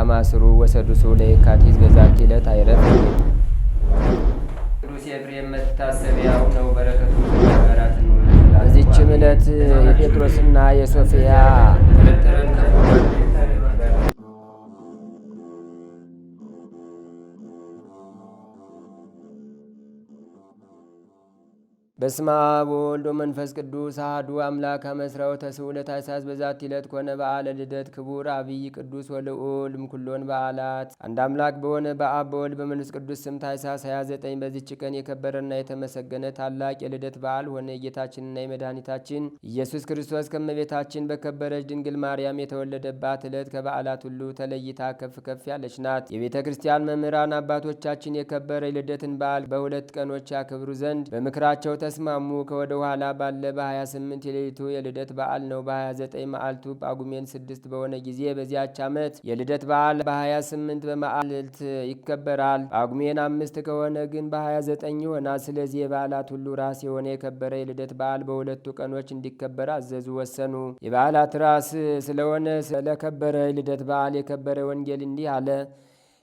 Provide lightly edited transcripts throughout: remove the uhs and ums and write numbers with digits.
ከማስሩ ወሰዱሱ ለየካቲት በዛቲ ዕለት አይረፍ። ቅዱስ ኤፍሬም መታሰቢያው ነው። በረከቱ ጋራት ነው። በዚችም ዕለት የጴጥሮስና የሶፊያ በስመ አብ ወወልድ ወመንፈስ ቅዱስ አሐዱ አምላክ አመስራው ተስዑ ለታኅሳስ በዛቲ ዕለት ኮነ በዓለ ልደት ክቡር አብይ ቅዱስ ወልዑል እምኩሎን በዓላት። አንድ አምላክ በሆነ በአብ በወልድ በመንፈስ ቅዱስ ስም ታኅሳስ 29 በዚች ቀን የከበረና የተመሰገነ ታላቅ የልደት በዓል ሆነ። የጌታችንና የመድኃኒታችን ኢየሱስ ክርስቶስ ከእመቤታችን በከበረች ድንግል ማርያም የተወለደባት ዕለት ከበዓላት ሁሉ ተለይታ ከፍ ከፍ ያለች ናት። የቤተ ክርስቲያን መምህራን አባቶቻችን የከበረ የልደትን በዓል በሁለት ቀኖች ያከብሩ ዘንድ በምክራቸው ተስማሙ። ከወደ ኋላ ባለ በ28 የሌሊቱ የልደት በዓል ነው። በ29 መዓልቱ ጳጉሜን 6 በሆነ ጊዜ በዚያች ዓመት የልደት በዓል በ28 በመዓልት ይከበራል። ጳጉሜን 5 ከሆነ ግን በ29 ይሆናል። ስለዚህ የበዓላት ሁሉ ራስ የሆነ የከበረ የልደት በዓል በሁለቱ ቀኖች እንዲከበር አዘዙ፣ ወሰኑ። የበዓላት ራስ ስለሆነ ስለከበረ የልደት በዓል የከበረ ወንጌል እንዲህ አለ።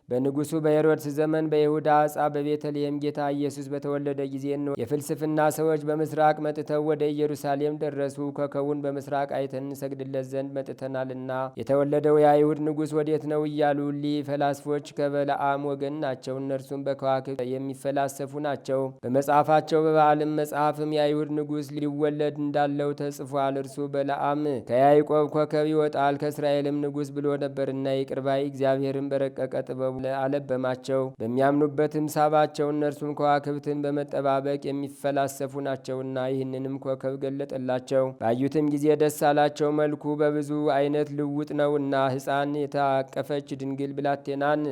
በንጉሡ በሄሮድስ ዘመን በይሁዳ ዕፃ በቤተልሔም ጌታ ኢየሱስ በተወለደ ጊዜ ነው። የፍልስፍና ሰዎች በምስራቅ መጥተው ወደ ኢየሩሳሌም ደረሱ። ኮከቡን በምስራቅ አይተን እንሰግድለት ዘንድ መጥተናልና የተወለደው የአይሁድ ንጉሥ ወዴት ነው እያሉ እሊህ ፈላስፎች ከበለዓም ወገን ናቸው። እነርሱም በከዋክብት የሚፈላሰፉ ናቸው። በመጽሐፋቸው በበዓልም መጽሐፍም የአይሁድ ንጉሥ ሊወለድ እንዳለው ተጽፏል። እርሱ በለዓም ከያዕቆብ ኮከብ ይወጣል ከእስራኤልም ንጉሥ ብሎ ነበርና ይቅር ባይ እግዚአብሔርን በረቀቀ ጥበቡ አለበማቸው። በሚያምኑበትም ሳባቸው። እነርሱም ከዋክብትን በመጠባበቅ የሚፈላሰፉ ናቸውና ይህንንም ኮከብ ገለጠላቸው። ባዩትም ጊዜ ደስ አላቸው። መልኩ በብዙ አይነት ልውጥ ነውና ሕፃን የታቀፈች ድንግል ብላቴናን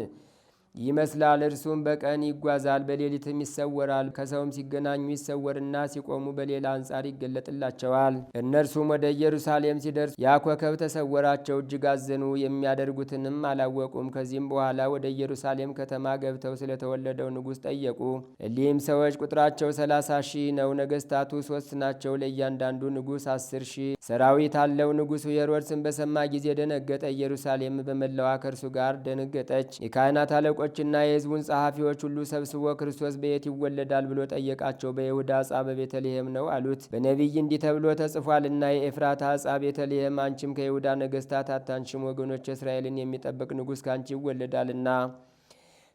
ይመስላል። እርሱም በቀን ይጓዛል፣ በሌሊትም ይሰወራል። ከሰውም ሲገናኙ ይሰወርና ሲቆሙ በሌላ አንጻር ይገለጥላቸዋል። እነርሱም ወደ ኢየሩሳሌም ሲደርሱ ያ ኮከብ ተሰወራቸው፣ እጅግ አዘኑ። የሚያደርጉትንም አላወቁም። ከዚህም በኋላ ወደ ኢየሩሳሌም ከተማ ገብተው ስለተወለደው ንጉሥ ጠየቁ። እሊህም ሰዎች ቁጥራቸው 30 ሺህ ነው። ነገሥታቱ 3 ናቸው። ለእያንዳንዱ ንጉሥ 10 ሺህ ሰራዊት አለው። ንጉሡ ሄሮድስን በሰማ ጊዜ ደነገጠ። ኢየሩሳሌም በመላዋ ከእርሱ ጋር ደነገጠች። የካህናት አለቆች ና የሕዝቡን ጸሐፊዎች ሁሉ ሰብስቦ ክርስቶስ በየት ይወለዳል ብሎ ጠየቃቸው። በይሁዳ ዕፃ በቤተልሔም ነው አሉት። በነቢይ እንዲህ ተብሎ ተጽፏልና የኤፍራታ ዕፃ ቤተልሔም አንቺም ከይሁዳ ነገሥታት አታንሽም፣ ወገኖች እስራኤልን የሚጠብቅ ንጉሥ ካንቺ ይወለዳልና።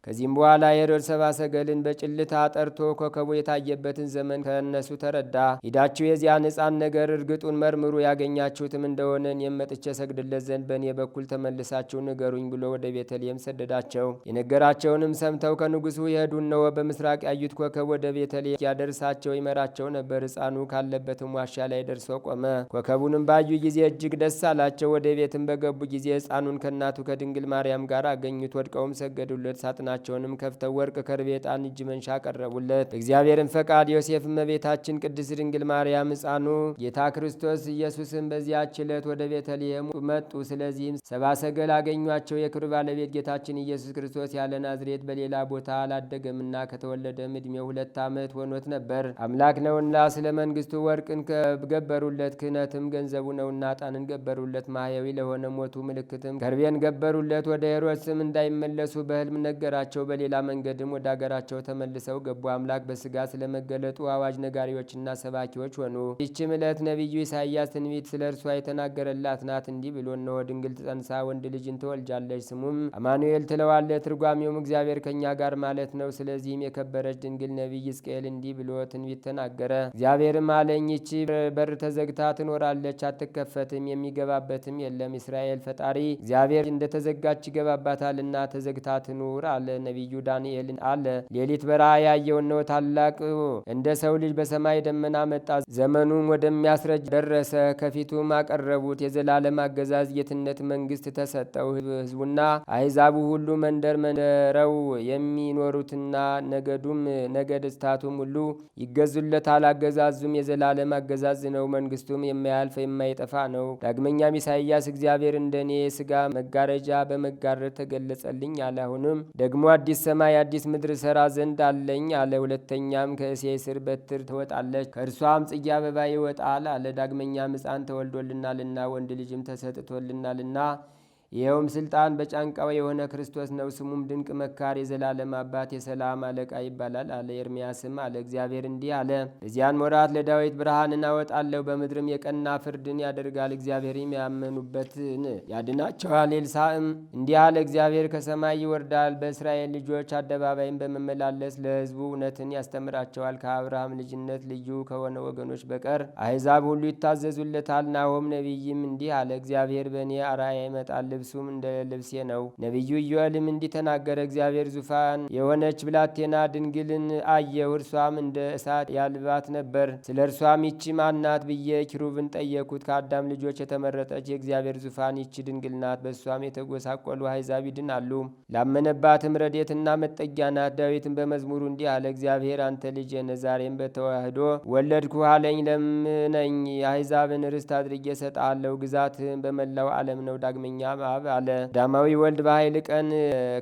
ከዚህም በኋላ ሄሮድስ ሰብአ ሰገልን በጭልታ ጠርቶ ኮከቡ የታየበትን ዘመን ከእነሱ ተረዳ። ሂዳችሁ የዚያን ሕፃን ነገር እርግጡን መርምሩ፣ ያገኛችሁትም እንደሆነ እኔም መጥቼ ሰግድለት ዘንድ በእኔ በኩል ተመልሳችሁ ንገሩኝ ብሎ ወደ ቤተልሔም ሰደዳቸው። የነገራቸውንም ሰምተው ከንጉሡ የሄዱ እነሆ በምስራቅ ያዩት ኮከብ ወደ ቤተልሔም ያደርሳቸው ይመራቸው ነበር። ሕፃኑ ካለበትም ዋሻ ላይ ደርሶ ቆመ። ኮከቡንም ባዩ ጊዜ እጅግ ደስ አላቸው። ወደ ቤትም በገቡ ጊዜ ሕፃኑን ከእናቱ ከድንግል ማርያም ጋር አገኙት። ወድቀውም ሰገዱለት። ሳጥናቸውንም ከፍተው ወርቅ፣ ከርቤ፣ ዕጣን፣ እጅ መንሻ ቀረቡለት። በእግዚአብሔርም ፈቃድ ዮሴፍ እመቤታችን ቅድስት ድንግል ማርያም ሕፃኑ ጌታ ክርስቶስ ኢየሱስን በዚያች ዕለት ወደ ቤተልሔም መጡ። ስለዚህም ሰብአ ሰገል አገኟቸው። የክብር ባለቤት ጌታችን ኢየሱስ ክርስቶስ ያለ ናዝሬት በሌላ ቦታ አላደገምና ከተወለደም ዕድሜው 2 ዓመት ሆኖት ነበር። አምላክ ነውና ስለ መንግሥቱ ወርቅን ገበሩለት፣ ክህነትም ገንዘቡ ነውና ዕጣንን ገበሩለት። ማህያዊ ለሆነ ሞቱ ምልክትም ከርቤን ገበሩለት። ወደ ሄሮድስም እንዳይመለሱ በሕልም ነገራቸው። በሌላ መንገድም ወደ አገራቸው ተመልሰው ገቡ። አምላክ በሥጋ ስለመገለጡ አዋጅ ነጋሪዎችና ሰባኪዎች ሆኑ። ይህችም ዕለት ነቢዩ ኢሳይያስ ትንቢት ስለ እርሷ የተናገረላት ናት። እንዲህ ብሎ እነሆ ድንግል ትጸንሳ ወንድ ልጅን ትወልጃለች፣ ስሙም አማኑኤል ትለዋለች። ትርጓሜውም እግዚአብሔር ከእኛ ጋር ማለት ነው። ስለዚህም የከበረች ድንግል ነቢይ ሕዝቅኤል እንዲህ ብሎ ትንቢት ተናገረ። እግዚአብሔርም አለኝ፣ ይቺ በር ተዘግታ ትኖራለች፣ አትከፈትም፣ የሚገባበትም የለም። እስራኤል ፈጣሪ እግዚአብሔር እንደተዘጋች ይገባባታልና ተዘግታ ትኑር አለ። ነቢዩ ዳንኤል አለ፣ ሌሊት በራእይ ያየው ነው ታላቅ እንደ ሰው ልጅ በሰማይ ደመና መጣ። ዘመኑም ወደሚያስረጅ ደረሰ። ከፊቱም አቀረቡት። የዘላለም አገዛዝ ጌትነት መንግስት ተሰጠው። ሕዝቡና አሕዛቡ ሁሉ መንደር መንደረው የሚኖሩትና ነገድስታቱም ሁሉ ይገዙለታል። አገዛዙም የዘላለም አገዛዝ ነው። መንግስቱም የማያልፍ የማይጠፋ ነው። ዳግመኛም ኢሳይያስ እግዚአብሔር እንደኔ የሥጋ መጋረጃ በመጋረድ ተገለጸልኝ አለ። አሁንም ደግሞ አዲስ ሰማይ አዲስ ምድር ሰራ ዘንድ አለኝ አለ። ሁለተኛም ከእሴይ ስር በትር ትወጣለች፣ ከእርሷም ጽጌ አበባ ይወጣል አለ። ዳግመኛም ሕፃን ተወልዶልናልና ወንድ ልጅም ተሰጥቶልናልና ይኸውም ስልጣን በጫንቃው የሆነ ክርስቶስ ነው። ስሙም ድንቅ መካር፣ የዘላለም አባት፣ የሰላም አለቃ ይባላል አለ። ኤርምያስም አለ እግዚአብሔር እንዲህ አለ፣ በዚያን ወራት ለዳዊት ብርሃንን አወጣለሁ፣ በምድርም የቀና ፍርድን ያደርጋል። እግዚአብሔርም ያመኑበትን ያድናቸዋል። ኤልሳዕም እንዲህ አለ፣ እግዚአብሔር ከሰማይ ይወርዳል፣ በእስራኤል ልጆች አደባባይም በመመላለስ ለሕዝቡ እውነትን ያስተምራቸዋል። ከአብርሃም ልጅነት ልዩ ከሆነ ወገኖች በቀር አሕዛብ ሁሉ ይታዘዙለታል። ናሆም ነቢይም እንዲህ አለ፣ እግዚአብሔር በእኔ አርአያ ይመጣል፣ ልብሱም እንደ ልብሴ ነው። ነቢዩ ኢዮኤልም እንዲህ ተናገረ፣ እግዚአብሔር ዙፋን የሆነች ብላቴና ድንግልን አየሁ፣ እርሷም እንደ እሳት ያልባት ነበር። ስለ እርሷም ይቺ ማናት ብዬ ኪሩብን ጠየኩት። ከአዳም ልጆች የተመረጠች የእግዚአብሔር ዙፋን ይቺ ድንግል ናት። በእሷም የተጎሳቆሉ አሕዛብ ይድናሉ። ላመነባትም ረድኤትና መጠጊያ ናት። ዳዊትን በመዝሙሩ እንዲህ አለ፣ እግዚአብሔር አንተ ልጄ ነህ፣ ዛሬም በተዋህዶ ወለድኩህ አለኝ። ለምነኝ፣ የአሕዛብን ርስት አድርጌ እሰጥሃለሁ፣ ግዛትህን በመላው ዓለም ነው። ዳግመኛም አብ አለ፣ ዳማዊ ወልድ በኃይል ቀን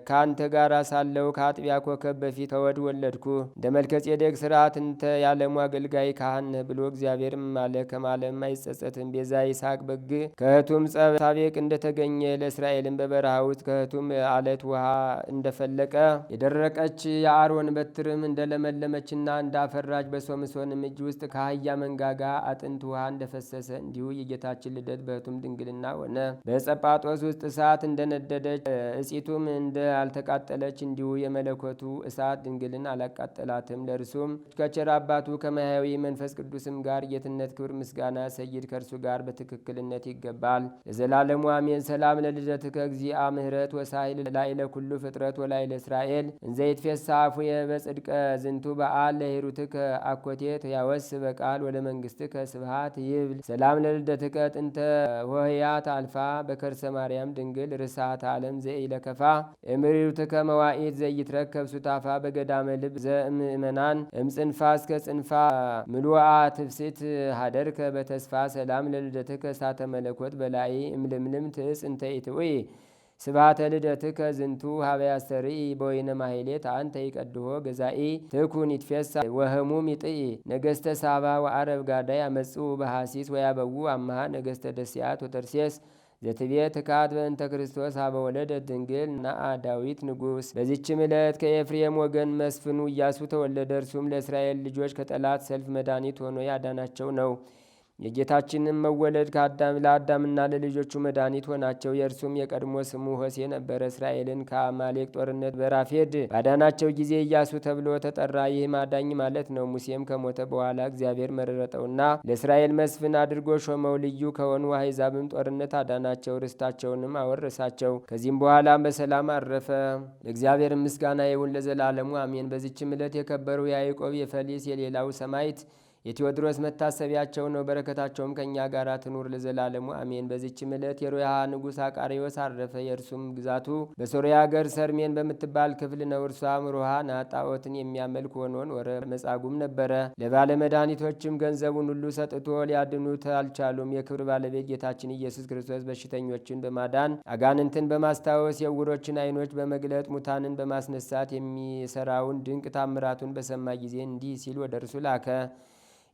ከአንተ ጋር ሳለሁ ከአጥቢያ ኮከብ በፊት ከወድ ወለድኩ። እንደ መልከጼዴቅ ሥርዓት እንተ ያለሙ አገልጋይ ካህን ነህ ብሎ እግዚአብሔርም አለ፣ ከማለም አይጸጸትም። ቤዛ ይስሐቅ በግ ከእህቱም ጸብ ሳቤቅ እንደተገኘ ለእስራኤልም በበረሃ ውስጥ ከእህቱም አለት ውሃ እንደፈለቀ የደረቀች የአሮን በትርም እንደለመለመችና እንዳፈራች በሶምሶንም እጅ ውስጥ ከአህያ መንጋጋ አጥንት ውሃ እንደፈሰሰ እንዲሁ የጌታችን ልደት በእህቱም ድንግልና ሆነ። በጸጳጦስ ውስጥ እሳት እንደነደደች እጺቱም እንዳልተቃጠለች እንዲሁ የመለኮቱ እሳት ድንግልን አላቃጠላትም። ለእርሱም ከቸር አባቱ ከማያዊ መንፈስ ቅዱስም ጋር ጌትነት፣ ክብር፣ ምስጋና ሰይድ ከእርሱ ጋር በትክክልነት ይገባል ለዘላለሙ አሜን። ሰላም ለልደትከ እግዚአ ምህረት ወሳይል ላይለ ኩሉ ፍጥረት ወላይለ እስራኤል እንዘይትፌሳ አፉየ በጽድቀ ዝንቱ በዓል ለሂሩትከ አኮቴት ያወስ በቃል ወለ መንግሥትከ ስብሃት ይብል። ሰላም ለልደትከ ጥንተ ወህያት አልፋ በከርሰ ማርያም ድንግል ርሳት ዓለም ዘኢለከፋ እምሪሩትከ መዋኢት ዘይትረከብ ሱታፋ በገዳመ ልብ ዘእምእመናን እምጽንፋ እስከ ጽንፋ ምሉአ ትፍሲት ሀደርከ በተስፋ። ሰላም ለልደትከ እሳተ መለኮት በላይ እምልምልም ትእስ እንተ ኢትውይ ስብሐተ ልደትከ ዝንቱ ሀበ ያስተርኢ በወይነ ማሕሌት አንተ ይቀድሆ ገዛኢ ትኩን ይትፌሳ ወህሙም ይጥኢ። ነገሥተ ሳባ ወአረብ ጋዳይ አመጽኡ በሐሲስ ወያበዉ አምሃ ነገሥተ ደስያት ወተርሴስ ዘትቤ ትካት በእንተ ክርስቶስ ሀበ ወለደት ድንግል ናአ ዳዊት ንጉሥ። በዚችም ዕለት ከኤፍሬም ወገን መስፍኑ ኢያሱ ተወለደ። እርሱም ለእስራኤል ልጆች ከጠላት ሰልፍ መድኃኒት ሆኖ ያዳናቸው ነው። የጌታችንም መወለድ ለአዳምና ለልጆቹ መድኃኒት ሆናቸው። የእርሱም የቀድሞ ስሙ ሆሴ ነበረ። እስራኤልን ከአማሌቅ ጦርነት በራፌድ ባዳናቸው ጊዜ ኢያሱ ተብሎ ተጠራ። ይህም አዳኝ ማለት ነው። ሙሴም ከሞተ በኋላ እግዚአብሔር መረጠውና ለእስራኤል መስፍን አድርጎ ሾመው። ልዩ ከሆኑ አሕዛብም ጦርነት አዳናቸው፣ ርስታቸውንም አወረሳቸው። ከዚህም በኋላም በሰላም አረፈ። ለእግዚአብሔር ምስጋና ይሁን ለዘላለሙ አሜን። በዚችም ዕለት የከበሩ የያዕቆብ፣ የፈሊስ፣ የሌላው ሰማዕት የቴዎድሮስ መታሰቢያቸው ነው። በረከታቸውም ከእኛ ጋር ትኑር ለዘላለሙ አሜን። በዚችም ዕለት የሮያ ንጉሥ አቃሪዎስ አረፈ። የእርሱም ግዛቱ በሶርያ አገር ሰርሜን በምትባል ክፍል ነው። እርሷም ሮሃ ናት። ጣዖትን የሚያመልክ ሆኖን ወረ መጻጉም ነበረ። ለባለመድኃኒቶችም ገንዘቡን ሁሉ ሰጥቶ ሊያድኑት አልቻሉም። የክብር ባለቤት ጌታችን ኢየሱስ ክርስቶስ በሽተኞችን በማዳን አጋንንትን በማስታወስ የዕውሮችን ዓይኖች በመግለጥ ሙታንን በማስነሳት የሚሰራውን ድንቅ ታምራቱን በሰማ ጊዜ እንዲህ ሲል ወደ እርሱ ላከ።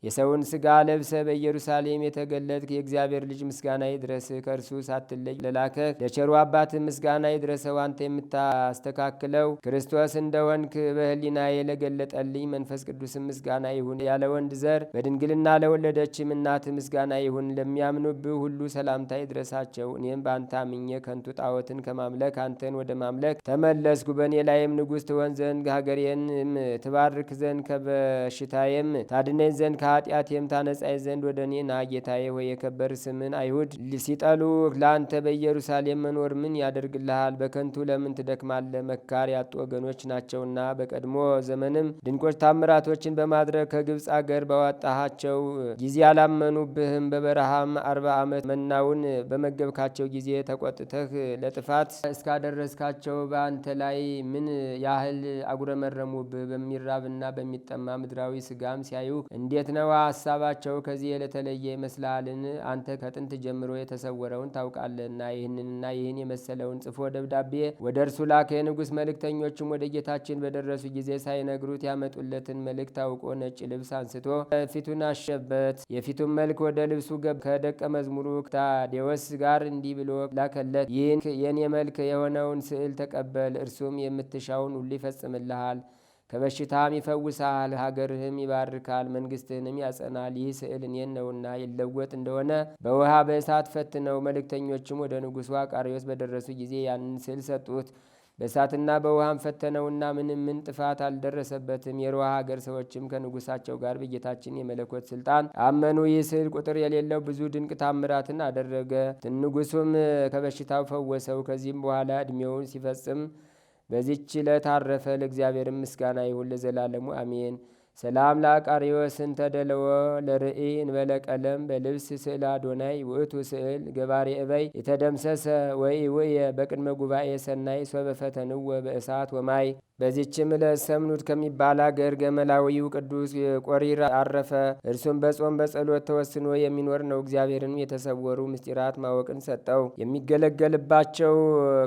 የሰውን ሥጋ ለብሰ በኢየሩሳሌም የተገለጥክ የእግዚአብሔር ልጅ ምስጋና ይድረስ። ከእርሱ ሳትለይ ለላከ ለቸሩ አባት ምስጋና ይድረሰው። አንተ የምታስተካክለው ክርስቶስ እንደሆንክ በሕሊናዬ ለገለጠልኝ መንፈስ ቅዱስም ምስጋና ይሁን። ያለ ወንድ ዘር በድንግልና ለወለደችም እናት ምስጋና ይሁን። ለሚያምኑብህ ሁሉ ሰላምታ ይድረሳቸው። እኔም በአንተ አምኜ ከንቱ ጣዖትን ከማምለክ አንተን ወደ ማምለክ ተመለስኩ። በእኔ ላይም ንጉሥ ትሆን ዘንድ ሀገሬንም ትባርክ ዘንድ ከበሽታዬም ታድነኝ ዘንድ ከኃጢአቴም ታነጻይ ዘንድ ወደ እኔ ና። ጌታዬ ሆይ የከበር ስምን አይሁድ ሲጠሉ ለአንተ በኢየሩሳሌም መኖር ምን ያደርግልሃል? በከንቱ ለምን ትደክማለህ? መካር ያጡ ወገኖች ናቸውና። በቀድሞ ዘመንም ድንቆች ታምራቶችን በማድረግ ከግብፅ አገር ባወጣሃቸው ጊዜ አላመኑብህም። በበረሃም 40 ዓመት መናውን በመገብካቸው ጊዜ ተቆጥተህ ለጥፋት እስካደረስካቸው በአንተ ላይ ምን ያህል አጉረመረሙብህ? በሚራብና በሚጠማ ምድራዊ ስጋም ሲያዩ እንዴት ፈትነው ሀሳባቸው ከዚህ የተለየ ይመስልሃልን? አንተ ከጥንት ጀምሮ የተሰወረውን ታውቃለህና ይህንንና ይህን የመሰለውን ጽፎ ደብዳቤ ወደ እርሱ ላከ። የንጉሥ መልእክተኞችም ወደ ጌታችን በደረሱ ጊዜ ሳይነግሩት ያመጡለትን መልእክት አውቆ ነጭ ልብስ አንስቶ ፊቱን አሸበት። የፊቱን መልክ ወደ ልብሱ ከደቀ መዝሙሩ ታዴዎስ ጋር እንዲህ ብሎ ላከለት። ይህን የኔ መልክ የሆነውን ስዕል ተቀበል፣ እርሱም የምትሻውን ሁሉ ይፈጽምልሃል፣ ከበሽታም ይፈውሳል፣ ሀገርህም ይባርካል፣ መንግስትህንም ያጸናል። ይህ ስዕል እኔን ነውና ይለወጥ እንደሆነ በውሃ በእሳት ፈትነው። መልእክተኞችም ወደ ንጉሡ አቃርዮስ በደረሱ ጊዜ ያንን ስዕል ሰጡት። በእሳትና በውሃም ፈተነውና ምን ጥፋት አልደረሰበትም። የሮሃ ሀገር ሰዎችም ከንጉሳቸው ጋር በጌታችን የመለኮት ስልጣን አመኑ። ይህ ስዕል ቁጥር የሌለው ብዙ ድንቅ ታምራትን አደረገ። ንጉሱም ከበሽታው ፈወሰው። ከዚህም በኋላ ዕድሜውን ሲፈጽም በዚህች ዕለት አረፈ። ለእግዚአብሔር ምስጋና ይሁን ለዘላለሙ አሜን። ሰላም ለአቃርዮስን ተደለወ ለርኢ እንበለ ቀለም በልብስ ስዕል አዶናይ ውእቱ ስዕል ገባሬ እበይ የተደምሰሰ ወይ ውየ በቅድመ ጉባኤ ሰናይ ሶበፈተንወ በእሳት ወማይ። በዚችም ዕለት ሰምኑት ከሚባል አገር ገመላዊው ቅዱስ ቆሪር አረፈ። እርሱም በጾም በጸሎት ተወስኖ የሚኖር ነው። እግዚአብሔርን የተሰወሩ ምስጢራት ማወቅን ሰጠው። የሚገለገልባቸው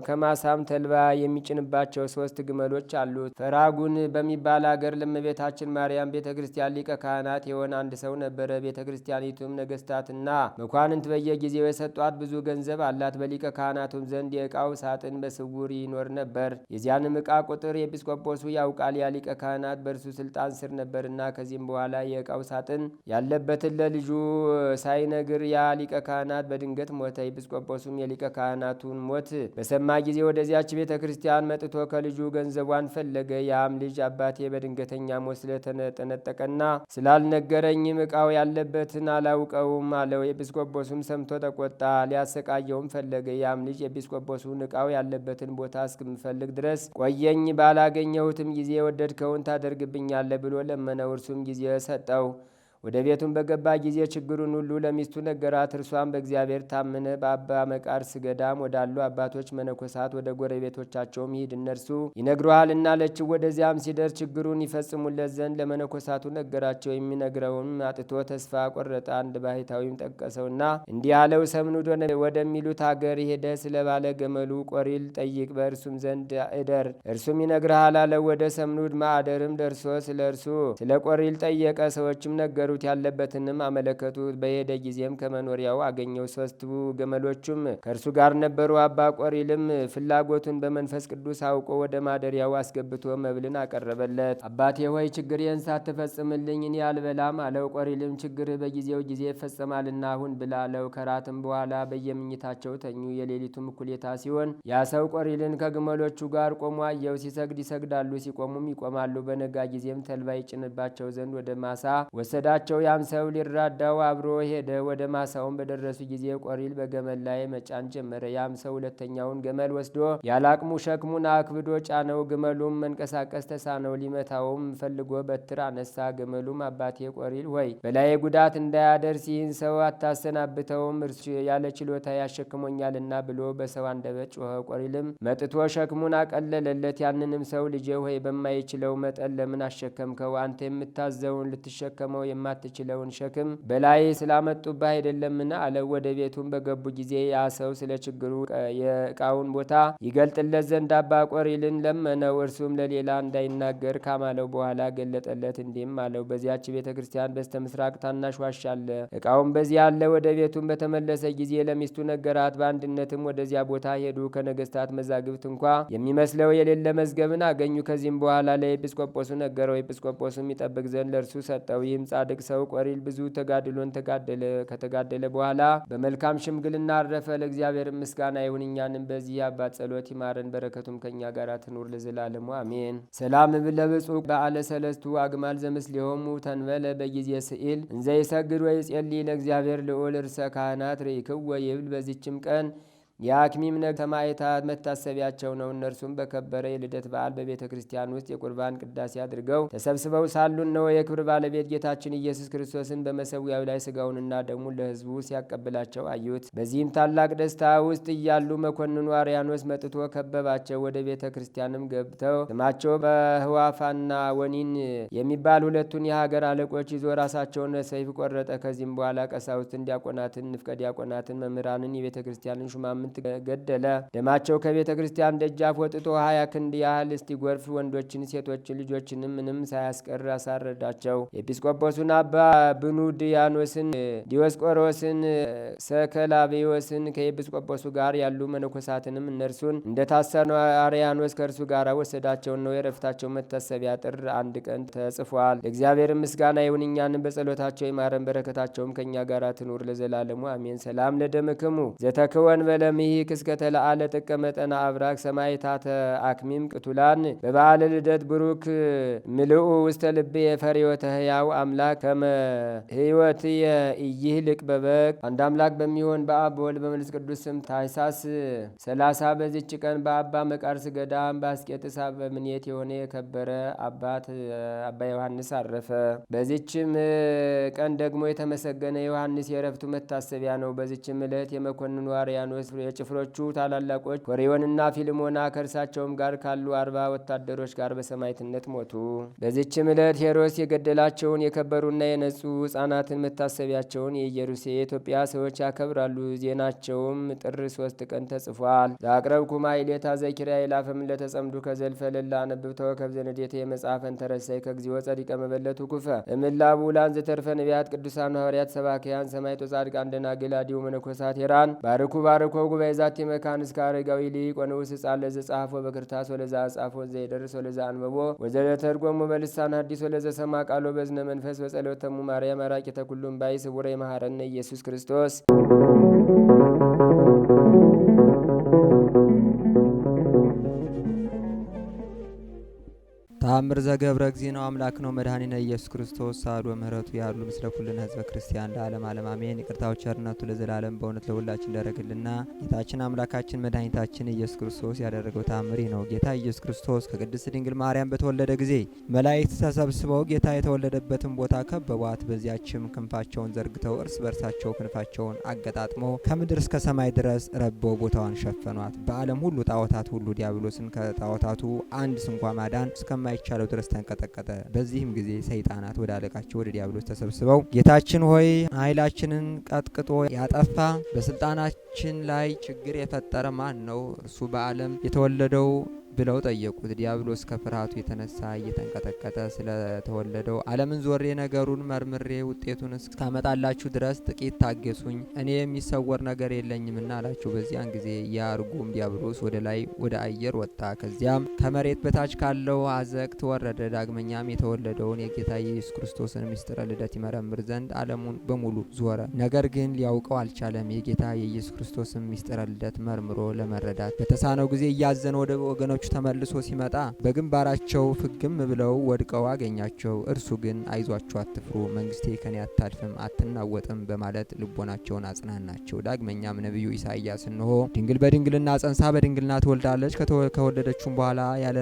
ከማሳም ተልባ የሚጭንባቸው 3 ግመሎች አሉት። ፈራጉን በሚባል አገር ለእመቤታችን ማርያም ቤተ ክርስቲያን ሊቀ ካህናት የሆነ አንድ ሰው ነበረ። ቤተ ክርስቲያኒቱም ነገስታትና መኳንንት በየጊዜው የሰጧት ብዙ ገንዘብ አላት። በሊቀ ካህናቱም ዘንድ የዕቃው ሳጥን በስውር ይኖር ነበር። የዚያንም ዕቃ ቁጥር ኤጲስቆጶሱ ያውቃል። ያ ሊቀ ካህናት በእርሱ ስልጣን ስር ነበርና። ከዚህም በኋላ የዕቃው ሳጥን ያለበትን ለልጁ ሳይነግር ያ ሊቀ ካህናት በድንገት ሞተ። ኤጲስቆጶሱም የሊቀ ካህናቱን ሞት በሰማ ጊዜ ወደዚያች ቤተ ክርስቲያን መጥቶ ከልጁ ገንዘቧን ፈለገ። ያም ልጅ አባቴ በድንገተኛ ሞት ስለተነጠቀና ስላልነገረኝም ዕቃው ያለበትን አላውቀውም አለው። ኤጲስቆጶሱም ሰምቶ ተቆጣ፣ ሊያሰቃየውም ፈለገ። ያም ልጅ ኤጲስቆጶሱን ዕቃው ያለበትን ቦታ እስክምፈልግ ድረስ ቆየኝ፣ ባላገኘሁትም ጊዜ የወደድከውን ታደርግብኛለህ ብሎ ለመነው። እርሱም ጊዜ ሰጠው። ወደ ቤቱም በገባ ጊዜ ችግሩን ሁሉ ለሚስቱ ነገራት። እርሷም በእግዚአብሔር ታምነ በአባ መቃርስ ገዳም ወዳሉ አባቶች መነኮሳት ወደ ጎረቤቶቻቸውም ሂድ፣ እነርሱ ይነግሩሃልና አለችው። ወደዚያም ሲደርስ ችግሩን ይፈጽሙለት ዘንድ ለመነኮሳቱ ነገራቸው። የሚነግረውም አጥቶ ተስፋ ቆረጠ። አንድ ባህታዊም ጠቀሰውና እንዲህ አለው፣ ሰምኑድ ወደሚሉት ሀገር ሄደ ስለ ባለ ገመሉ ቆሪል ጠይቅ፣ በእርሱም ዘንድ እደር፣ እርሱም ይነግርሃል አለው። ወደ ሰምኑድ ማዕደርም ደርሶ ስለ እርሱ ስለ ቆሪል ጠየቀ። ሰዎችም ነገሩ ያለበትንም አመለከቱት። በሄደ ጊዜም ከመኖሪያው አገኘው። 3 ገመሎቹም ከእርሱ ጋር ነበሩ። አባ ቆሪልም ፍላጎቱን በመንፈስ ቅዱስ አውቆ ወደ ማደሪያው አስገብቶ መብልን አቀረበለት። አባቴ ሆይ ችግሬን ሳትፈጽምልኝ እኔ አልበላም አለው። ቆሪልም ችግርህ በጊዜው ጊዜ ይፈጸማልና አሁን ብላ አለው። ከራትም በኋላ በየምኝታቸው ተኙ። የሌሊቱም እኩሌታ ሲሆን ያ ሰው ቆሪልን ከግመሎቹ ጋር ቆሞ አየው። ሲሰግድ ይሰግዳሉ፣ ሲቆሙም ይቆማሉ። በነጋ ጊዜም ተልባ ይጭንባቸው ዘንድ ወደ ማሳ ወሰዳቸው። ያም ሰው ሊራዳው አብሮ ሄደ። ወደ ማሳውን በደረሱ ጊዜ ቆሪል በገመል ላይ መጫን ጀመረ። ያም ሰው ሁለተኛውን ገመል ወስዶ ያላቅሙ ሸክሙን አክብዶ ጫነው። ግመሉም መንቀሳቀስ ተሳነው። ሊመታውም ፈልጎ በትር አነሳ። ግመሉም አባቴ ቆሪል ሆይ በላዬ ጉዳት እንዳያደርስ ይህን ሰው አታሰናብተውም፣ እርሱ ያለ ችሎታ ያሸክሞኛልና ብሎ በሰው አንደበት ጮኸ። ቆሪልም መጥቶ ሸክሙን አቀለለለት። ያንንም ሰው ልጄ ሆይ በማይችለው መጠን ለምን አሸከምከው? አንተ የምታዘውን ልትሸከመው የማትችለውን ሸክም በላይ ስላመጡብህ አይደለምን? አለው። ወደ ቤቱም በገቡ ጊዜ ያ ሰው ስለ ችግሩ የዕቃውን ቦታ ይገልጥለት ዘንድ አባ ቆሪልን ለመነው። እርሱም ለሌላ እንዳይናገር ካማለው በኋላ ገለጠለት። እንዲህም አለው፣ በዚያች ቤተ ክርስቲያን በስተ ምስራቅ ታናሽ ዋሻ አለ። ዕቃውም በዚያ አለ። ወደ ቤቱም በተመለሰ ጊዜ ለሚስቱ ነገራት። በአንድነትም ወደዚያ ቦታ ሄዱ። ከነገስታት መዛግብት እንኳ የሚመስለው የሌለ መዝገብን አገኙ። ከዚህም በኋላ ለኤጲስቆጶሱ ነገረው። ኤጲስቆጶሱም ይጠብቅ ዘንድ ለእርሱ ሰጠው። ይህም ጻድቅ ሰው ቆሪል ብዙ ተጋድሎን ከተጋደለ በኋላ በመልካም ሽምግልና አረፈ። ለእግዚአብሔር ምስጋና ይሁን፣ እኛንም በዚህ አባት ጸሎት ይማረን፣ በረከቱም ከእኛ ጋር ትኑር ለዘላለሙ አሜን። ሰላም ለብፁዕ በዓለ ሰለስቱ አግማል ዘምስሌሆሙ ተንበለ በጊዜ ስኢል እንዘ ይሰግድ ወይጼልይ ለእግዚአብሔር ልዑል እርሰ ካህናት ርኢክወ ይብል። በዚችም ቀን የአክሚም ሰማዕታት መታሰቢያቸው ነው። እነርሱም በከበረ የልደት በዓል በቤተ ክርስቲያን ውስጥ የቁርባን ቅዳሴ አድርገው ተሰብስበው ሳሉ ነው የክብር ባለቤት ጌታችን ኢየሱስ ክርስቶስን በመሰዊያው ላይ ስጋውንና ደሙን ለሕዝቡ ሲያቀብላቸው አዩት። በዚህም ታላቅ ደስታ ውስጥ እያሉ መኮንኑ አርያኖስ መጥቶ ከበባቸው። ወደ ቤተ ክርስቲያንም ገብተው ስማቸው በህዋፋና ወኒን የሚባል ሁለቱን የሀገር አለቆች ይዞ ራሳቸውን ሰይፍ ቆረጠ። ከዚህም በኋላ ቀሳውስትን፣ ዲያቆናትን፣ ንፍቀ ዲያቆናትን፣ መምህራንን፣ የቤተ ክርስቲያንን ሹማምንት ገደለ። ደማቸው ከቤተ ክርስቲያን ደጃፍ ወጥቶ 20 ክንድ ያህል እስቲጎርፍ ወንዶችን፣ ሴቶችን፣ ልጆችንም ምንም ሳያስቀር አሳረዳቸው። ኤጲስቆጶሱን አባ ብኑድያኖስን፣ ዲዮስቆሮስን፣ ሰከላቤዎስን ከኤጲስቆጶሱ ጋር ያሉ መነኮሳትንም እነርሱን እንደታሰሩ አርያኖስ ከእርሱ ጋር ወሰዳቸውን ነው። የረፍታቸው መታሰቢያ ጥር 1 ቀን ተጽፏል። ለእግዚአብሔር ምስጋና ይሁን፣ እኛንም በጸሎታቸው ይማረን፣ በረከታቸውም ከእኛ ጋር ትኑር ለዘላለሙ አሜን። ሰላም ለደምክሙ ዘተክወን በለምሂ ክስከተለአለ ጥቀ መጠና አብራክ ሰማይታተ አክሚም ቅቱላን በበዓለ ልደት ብሩክ ምልኡ ውስተ ልቤ የፈሪወተ ህያው አምላክ ከመ ህይወት ይህልቅ በበቅ። አንድ አምላክ በሚሆን በአብ በወልድ በመንፈስ ቅዱስ ስም ታኅሳስ 30 በዚች ቀን በአባ መቃርስ ገዳም በአስቄጥስ በምኔት የሆነ የከበረ አባት አባ ዮሐንስ አረፈ። በዚችም ቀን ደግሞ የተመሰገነ ዮሐንስ የረፍቱ መታሰቢያ ነው። በዚችም ዕለት የመኮንኑ አርያኖስ የጭፍሮቹ ታላላቆች ኮሪዮንና ፊልሞና ከእርሳቸውም ጋር ካሉ 40 ወታደሮች ጋር በሰማዕትነት ሞቱ። በዚችም ዕለት ሄሮስ የገደላቸውን የከበሩና የነጹ ሕፃናትን መታሰቢያቸውን የኢትዮጵያ ሰዎች ያከብራሉ። ዜናቸውም ጥር 3 ቀን ተጽፏል። ዛቅረብኩማ ኢሌታ ዘኪርያ ይላፈም ለተጸምዱ ከዘልፈ ለላ አነብብተው ከብዘነዴተ የመጽሐፈን ተረሳይ ከግዚኦ ጸዲቀ መበለቱ ኩፈ እምላቡ ላን ዘተርፈ ነቢያት ቅዱሳን ሐዋርያት ሰባክያን ሰማዕቶ ጻድቃን ደናግል አዲሁ መነኮሳት ሄራን ባርኩ ባርኮ ጉባኤ ዛቲ መካን እስከ አረጋዊ ሊቅ ወንዑስ ሕፃን ለዘ ጻፎ በክርታስ ወለዛ አጻፎ ዘይደርስ ወለዛ አንበቦ ወዘለተርጎሙ በልሳን ሐዲስ ወለዘ ሰማ ቃሎ በዝነ መንፈስ በጸሎተሙ ማርያም አራቂተ ኩሉም ባይ ስውረ ይመሐረነ ኢየሱስ ክርስቶስ። ተአምር ዘገብረ እግዚእነ አምላክ ነው መድኃኒነ ኢየሱስ ክርስቶስ ሳዶ ምህረቱ ያሉ ምስለ ኩልነ ህዝበ ክርስቲያን ለዓለም ዓለም አሜን። ይቅርታው ቸርነቱ ለዘላለም በእውነት ለሁላችን ደረግልና ጌታችን አምላካችን መድኃኒታችን ኢየሱስ ክርስቶስ ያደረገው ተአምር ነው። ጌታ ኢየሱስ ክርስቶስ ከቅድስት ድንግል ማርያም በተወለደ ጊዜ መላእክት ተሰብስበው ጌታ የተወለደበትን ቦታ ከበቧት። በዚያችም ክንፋቸውን ዘርግተው እርስ በርሳቸው ክንፋቸውን አገጣጥመው ከምድር እስከ ሰማይ ድረስ ረበው ቦታዋን ሸፈኗት። በዓለም ሁሉ ጣዖታት ሁሉ ዲያብሎስን ከጣዖታቱ አንድ ስንኳ ማዳን እስከማይቻለው ድረስ ተንቀጠቀጠ። በዚህም ጊዜ ሰይጣናት ወደ አለቃቸው ወደ ዲያብሎስ ተሰብስበው ጌታችን ሆይ ኃይላችንን ቀጥቅጦ ያጠፋ በስልጣናችን ላይ ችግር የፈጠረ ማን ነው? እርሱ በዓለም የተወለደው ብለው ጠየቁት። ዲያብሎስ ከፍርሃቱ የተነሳ እየተንቀጠቀጠ ስለተወለደው ዓለምን ዞሬ ነገሩን መርምሬ ውጤቱን እስካመጣላችሁ ድረስ ጥቂት ታገሱኝ፣ እኔ የሚሰወር ነገር የለኝምና አላቸው። በዚያን ጊዜ የርጉም ዲያብሎስ ወደ ላይ ወደ አየር ወጣ። ከዚያም ከመሬት በታች ካለው አዘቅት ወረደ። ዳግመኛም የተወለደውን የጌታ ኢየሱስ ክርስቶስን ምስጢረ ልደት ይመረምር ዘንድ ዓለሙን በሙሉ ዞረ። ነገር ግን ሊያውቀው አልቻለም። የጌታ የኢየሱስ ክርስቶስን ምስጢረ ልደት መርምሮ ለመረዳት በተሳነው ጊዜ እያዘነ ወደ ወገኖቹ ተመልሶ ሲመጣ በግንባራቸው ፍግም ብለው ወድቀው አገኛቸው። እርሱ ግን አይዟችሁ፣ አትፍሩ፣ መንግስቴ ከኔ አታልፍም አትናወጥም በማለት ልቦናቸውን አጽናናቸው። ዳግመኛም ነቢዩ ኢሳይያስ እንሆ ድንግል በድንግልና ጸንሳ በድንግልና ትወልዳለች፣ ከወለደችም በኋላ ያለ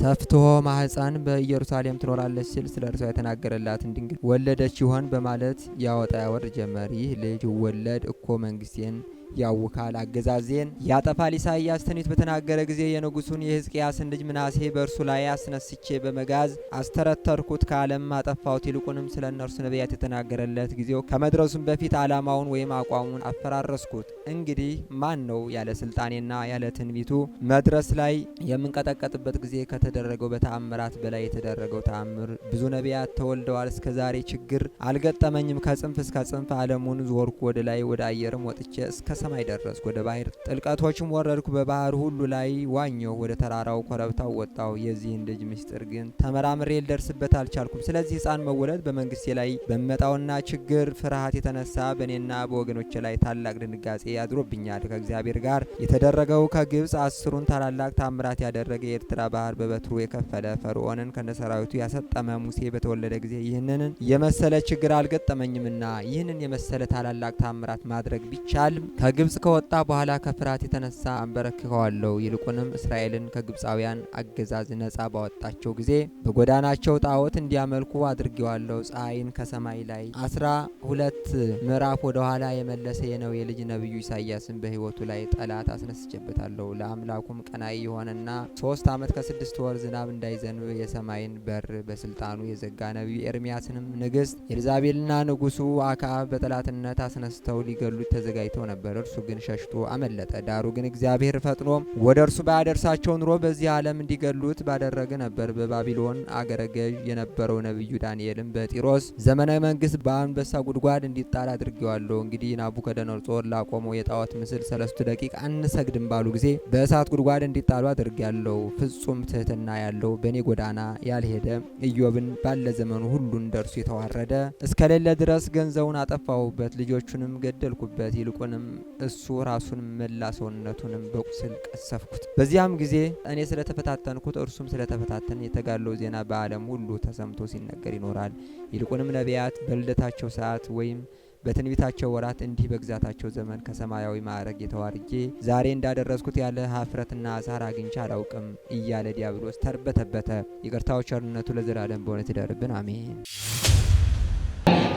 ተፍትሖ ማህፀን በኢየሩሳሌም ትኖራለች ሲል ስለ እርሷ የተናገረላትን ድንግል ወለደች ይሆን በማለት ያወጣ ያወርድ ጀመር። ይህ ልጅ ወለድ እኮ መንግስቴን ያውካል፣ አገዛዜን ያጠፋል። ኢሳይያስ ትንቢት በተናገረ ጊዜ የንጉሱን የሕዝቅያስን ልጅ ምናሴ በእርሱ ላይ አስነስቼ በመጋዝ አስተረተርኩት፣ ከዓለም አጠፋሁት። ይልቁንም ስለ እነርሱ ነቢያት የተናገረለት ጊዜው ከመድረሱም በፊት ዓላማውን ወይም አቋሙን አፈራረስኩት። እንግዲህ ማን ነው ያለ ስልጣኔና ያለ ትንቢቱ መድረስ ላይ የምንቀጠቀጥበት ጊዜ ከተደረገው በተአምራት በላይ የተደረገው ተአምር ብዙ ነቢያት ተወልደዋል። እስከ ዛሬ ችግር አልገጠመኝም። ከጽንፍ እስከ ጽንፍ ዓለሙን ዞርኩ። ወደ ላይ ወደ አየርም ወጥቼ እስከ ሰማይ ደረስኩ። ወደ ባህር ጥልቀቶችም ወረድኩ። በባህር ሁሉ ላይ ዋኘሁ። ወደ ተራራው ኮረብታው ወጣሁ። የዚህን ልጅ ምስጢር ግን ተመራምሬ ልደርስበት አልቻልኩም። ስለዚህ ሕፃን መወለድ በመንግስቴ ላይ በመጣውና ችግር ፍርሃት የተነሳ በእኔና በወገኖቼ ላይ ታላቅ ድንጋጼ ያድሮብኛል። ከእግዚአብሔር ጋር የተደረገው ከግብፅ 10ሩን ታላላቅ ታምራት ያደረገ የኤርትራ ባህር በበትሩ የከፈለ ፈርዖንን ከነሰራዊቱ ያሰጠመ ሙሴ በተወለደ ጊዜ ይህንን የመሰለ ችግር አልገጠመኝምና ይህንን የመሰለ ታላላቅ ታምራት ማድረግ ቢቻልም ከግብጽ ከወጣ በኋላ ከፍርሃት የተነሳ አንበረክከዋለሁ። ይልቁንም እስራኤልን ከግብፃውያን አገዛዝ ነጻ ባወጣቸው ጊዜ በጎዳናቸው ጣዖት እንዲያመልኩ አድርጌዋለሁ። ፀሐይን ከሰማይ ላይ 12 ምዕራፍ ወደ ኋላ የመለሰ የነዌ ልጅ ነቢዩ ኢሳያስን በሕይወቱ ላይ ጠላት አስነስቼበታለሁ። ለአምላኩም ቀናኢ የሆነና 3 ዓመት ከ6 ወር ዝናብ እንዳይዘንብ የሰማይን በር በስልጣኑ የዘጋ ነቢዩ ኤርሚያስንም ንግሥት ኤልዛቤልና ንጉሡ አክዓብ በጠላትነት አስነስተው ሊገሉት ተዘጋጅተው ነበር። እርሱ ግን ሸሽቶ አመለጠ። ዳሩ ግን እግዚአብሔር ፈጥኖ ወደ እርሱ ባያደርሳቸው ኑሮ በዚህ ዓለም እንዲገሉት ባደረገ ነበር። በባቢሎን አገረ ገዥ የነበረው ነቢዩ ዳንኤልም በጢሮስ ዘመነ መንግስት በአንበሳ ጉድጓድ እንዲጣል አድርጌዋለሁ። እንግዲህ ናቡከደነጾር ላቆመው የጣዖት ምስል 3 ደቂቃ አንሰግድም ባሉ ጊዜ በእሳት ጉድጓድ እንዲጣሉ አድርጌያለሁ። ፍጹም ትህትና ያለው በእኔ ጎዳና ያልሄደ ኢዮብን ባለ ዘመኑ ሁሉ እንደርሱ የተዋረደ እስከሌለ ድረስ ገንዘቡን አጠፋሁበት፣ ልጆቹንም ገደልኩበት። ይልቁንም እሱ ራሱን መላ ሰውነቱንም በቁስል ቀሰፍኩት። በዚያም ጊዜ እኔ ስለተፈታተንኩት እርሱም ስለተፈታተን የተጋለው ዜና በዓለም ሁሉ ተሰምቶ ሲነገር ይኖራል። ይልቁንም ነቢያት በልደታቸው ሰዓት ወይም በትንቢታቸው ወራት እንዲህ በግዛታቸው ዘመን ከሰማያዊ ማዕረግ የተዋርጄ ዛሬ እንዳደረስኩት ያለ ሀፍረትና አሳር አግኝቼ አላውቅም እያለ ዲያብሎስ ተርበተበተ። ይቅርታው ቸርነቱ ለዘላለም በእውነት ይደርብን፣ አሜን።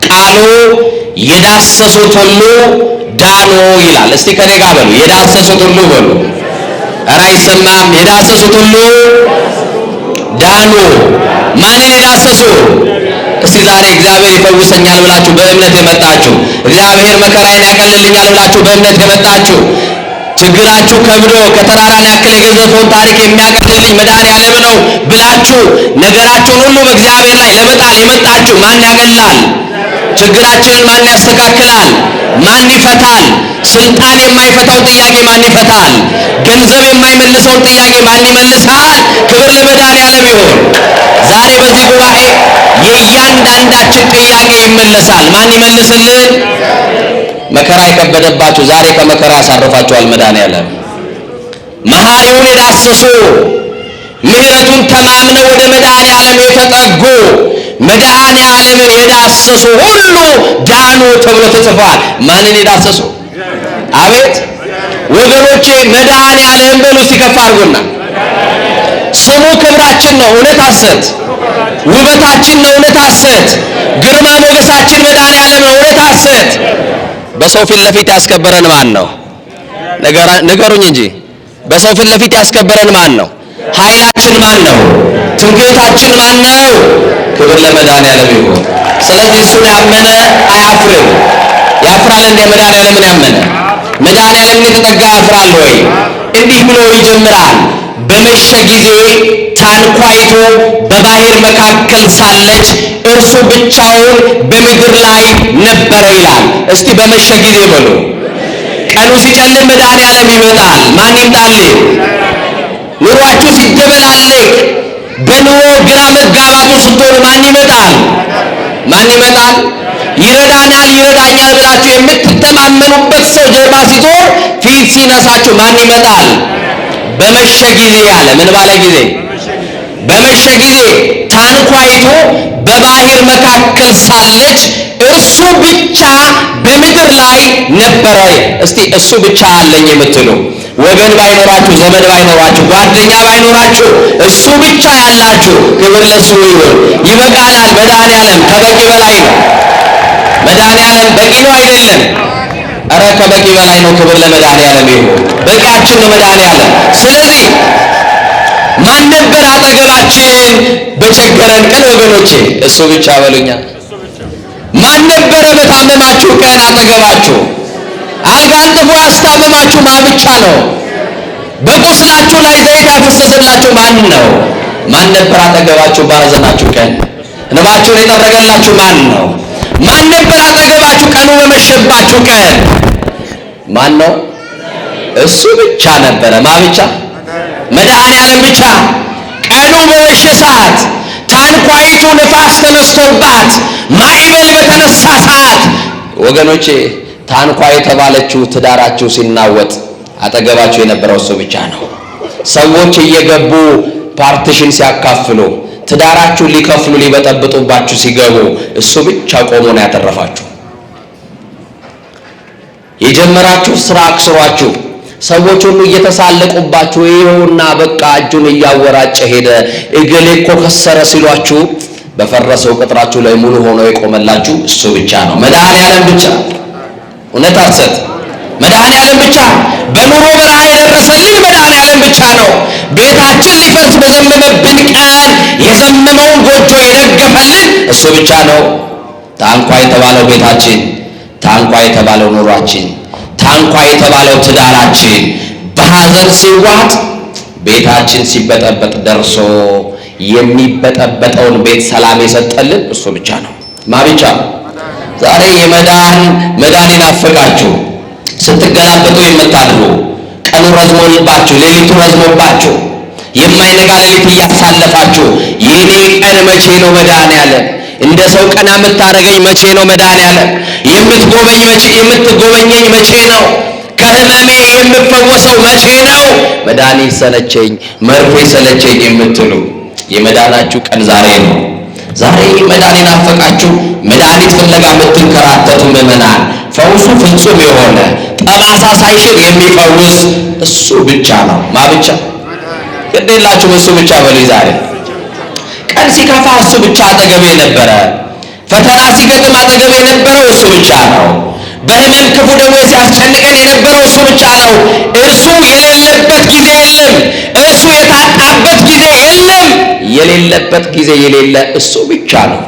ቃሉ የዳሰሱት ሁሉ ዳኑ ይላል። እስቲ ከኔ ጋር በሉ፣ የዳሰሱት ሁሉ በሉ። ኧረ አይሰማም። የዳሰሱት ሁሉ ዳኑ። ማንን የዳሰሱ? እስቲ ዛሬ እግዚአብሔር ይፈውሰኛል ብላችሁ በእምነት የመጣችሁ፣ እግዚአብሔር መከራዬን ያቀልልኛል ብላችሁ በእምነት የመጣችሁ፣ ችግራችሁ ከብዶ ከተራራን ያክል የገዘፈውን ታሪክ የሚያቀልልኝ መድኃኔዓለም ነው ብላችሁ ነገራችሁን ሁሉ በእግዚአብሔር ላይ ለመጣል የመጣችሁ፣ ማን ያቀላል? ችግራችንን ማን ያስተካክላል? ማን ይፈታል? ስልጣን የማይፈታው ጥያቄ ማን ይፈታል? ገንዘብ የማይመልሰውን ጥያቄ ማን ይመልሳል? ክብር ለመድኃኔዓለም ይሁን። ዛሬ በዚህ ጉባኤ የእያንዳንዳችን ጥያቄ ይመለሳል። ማን ይመልስልን? መከራ የከበደባችሁ ዛሬ ከመከራ ያሳርፋችኋል መድኃኔዓለም። መሐሪውን የዳሰሱ ምሕረቱን ተማምነው ወደ መድኃኔዓለም የተጠጉ መድኃኔዓለምን የዳሰሱ ሁሉ ዳኑ ተብሎ ተጽፏል። ማንን የዳሰሱ? አቤት ወገኖቼ፣ መድኃኔዓለም በሉ እስቲ ከፍ አድርጉና። ስሙ ክብራችን ነው፣ እውነት ሐሰት። ውበታችን ነው፣ እውነት ሐሰት። ግርማ ሞገሳችን መድኃኔዓለም ነው፣ እውነት ሐሰት። በሰው ፊት ለፊት ያስከበረን ማን ነው? ንገሩኝ እንጂ በሰው ፊት ለፊት ያስከበረን ማን ነው? ኃይላችን ማን ነው? ትምክህታችን ማን ነው? ክብር ለመድኃኔዓለም ይሁን። ስለዚህ እሱን ያመነ አያፍርም። ያፍራል እንደ መድኃኔዓለምን ያመነ? መድኃኔዓለምን የተጠጋ ያፍራል ወይ? እንዲህ ብሎ ይጀምራል። በመሸ ጊዜ ታንኳይቱ በባህር መካከል ሳለች እርሱ ብቻውን በምድር ላይ ነበረ ይላል። እስቲ በመሸ ጊዜ በሉ። ቀኑ ሲጨልም መድኃኔዓለም ይመጣል። ማን ይምጣልኝ? ኑሯችሁ ሲደበላለቅ በኑሮ ግራ መጋባቱ ስትሆኑ ማን ይመጣል? ማን ይመጣል? ይረዳናል ይረዳኛል ብላችሁ የምትተማመኑበት ሰው ጀርባ ሲዞር ፊት ሲነሳችሁ ማን ይመጣል? በመሸ ጊዜ አለ። ምን ባለ ጊዜ? በመሸ ጊዜ ታንኳይቱ በባህር መካከል ሳለች እርሱ ብቻ በምድር ላይ ነበረ። እስቲ እሱ ብቻ አለኝ የምትሉ ወገን ባይኖራችሁ፣ ዘመድ ባይኖራችሁ፣ ጓደኛ ባይኖራችሁ፣ እሱ ብቻ ያላችሁ ክብር ለሱ ይሁን። ይበቃናል። መድኃኔዓለም ከበቂ በላይ ነው። መድኃኔዓለም በቂ ነው አይደለም? ኧረ ከበቂ በላይ ነው። ክብር ለመድኃኔዓለም ይሁን። በቂያችን ነው መድኃኔዓለም። ስለዚህ ማን ነበር አጠገባችን በቸገረን ቀን? ወገኖቼ እሱ ብቻ በሉኛ። ማን ነበረ በታመማችሁ ቀን አጠገባችሁ? አልጋ አንጥፎ ያስታመማችሁ ማን ብቻ ነው? በቁስላችሁ ላይ ዘይት ያፈሰሰላችሁ ማን ነው? ማን ነበር አጠገባችሁ ባዘናችሁ ቀን? እንባችሁን የጠረገላችሁ ማን ነው? ማን ነበር አጠገባችሁ ቀኑ በመሸባችሁ ቀን? ማን ነው? እሱ ብቻ ነበረ። ማን ብቻ? መድኃኔዓለም ብቻ። ቀኑ በመሸ ሰዓት ታንኳይቱ ነፋስ ተነስቶባት ማዕበል በተነሳ ሰዓት ወገኖቼ ታንኳ የተባለችው ትዳራችሁ ሲናወጥ አጠገባችሁ የነበረው እሱ ብቻ ነው። ሰዎች እየገቡ ፓርቲሽን ሲያካፍሉ ትዳራችሁ ሊከፍሉ ሊበጠብጡባችሁ ሲገቡ እሱ ብቻ ቆሞ ነው ያተረፋችሁ። የጀመራችሁ ስራ አክስሯችሁ ሰዎች ሁሉ እየተሳለቁባችሁ ይኸውና በቃ እጁን እያወራጨ ሄደ እገሌ እኮ ከሰረ ሲሏችሁ በፈረሰው ቅጥራችሁ ላይ ሙሉ ሆኖ የቆመላችሁ እሱ ብቻ ነው። መድኃኔዓለም ብቻ። እውነት ሐሰት? መድኃኔዓለም ብቻ። በኑሮ በረሃ የደረሰልን መድኃኔዓለም ብቻ ነው። ቤታችን ሊፈርስ በዘመመብን ቀን የዘመመውን ጎጆ የደገፈልን እሱ ብቻ ነው። ታንኳ የተባለው ቤታችን፣ ታንኳ የተባለው ኑሯችን፣ ታንኳ የተባለው ትዳራችን በሐዘን ሲዋጥ ቤታችን ሲበጠበጥ ደርሶ የሚበጠበጠውን ቤት ሰላም የሰጠልን እሱ ብቻ ነው። ማ ብቻ? ዛሬ መዳን ይናፍቃችሁ ስትገላበጡ የምታድሩ ቀኑ ረዝሞባችሁ ሌሊቱ ረዝሞባችሁ የማይነጋ ሌሊት እያሳለፋችሁ የኔ ቀን መቼ ነው መድኃኔዓለም? እንደ ሰው ቀና የምታረገኝ መቼ ነው መድኃኔዓለም? የምትጎበኘኝ መቼ ነው? ከህመሜ የምፈወሰው መቼ ነው? መድኃኒት ሰለቸኝ፣ መርፌ ሰለቸኝ የምትሉ የመዳናችሁ ቀን ዛሬ ነው። ዛሬ መዳን ይናፈቃችሁ መድኃኒት ፍለጋ የምትንከራተቱ ምዕመናን ፈውሱ ፍጹም የሆነ ጠባሳ ሳይሽር የሚፈውስ እሱ ብቻ ነው። ማ ብቻ? ግዴላችሁም እሱ ብቻ በሉ። ዛሬ ቀን ሲከፋ እሱ ብቻ አጠገቤ ነበረ። ፈተና ሲገጥም አጠገቤ የነበረው እሱ ብቻ ነው። በህመም ክፉ ደዌ ሲያስጨንቀን የነበረው እሱ ብቻ ነው። እርሱ የሌለበት ጊዜ የለም። እርሱ የታጣበት ጊዜ የለም። የሌለበት ጊዜ የሌለ እሱ ብቻ ነው።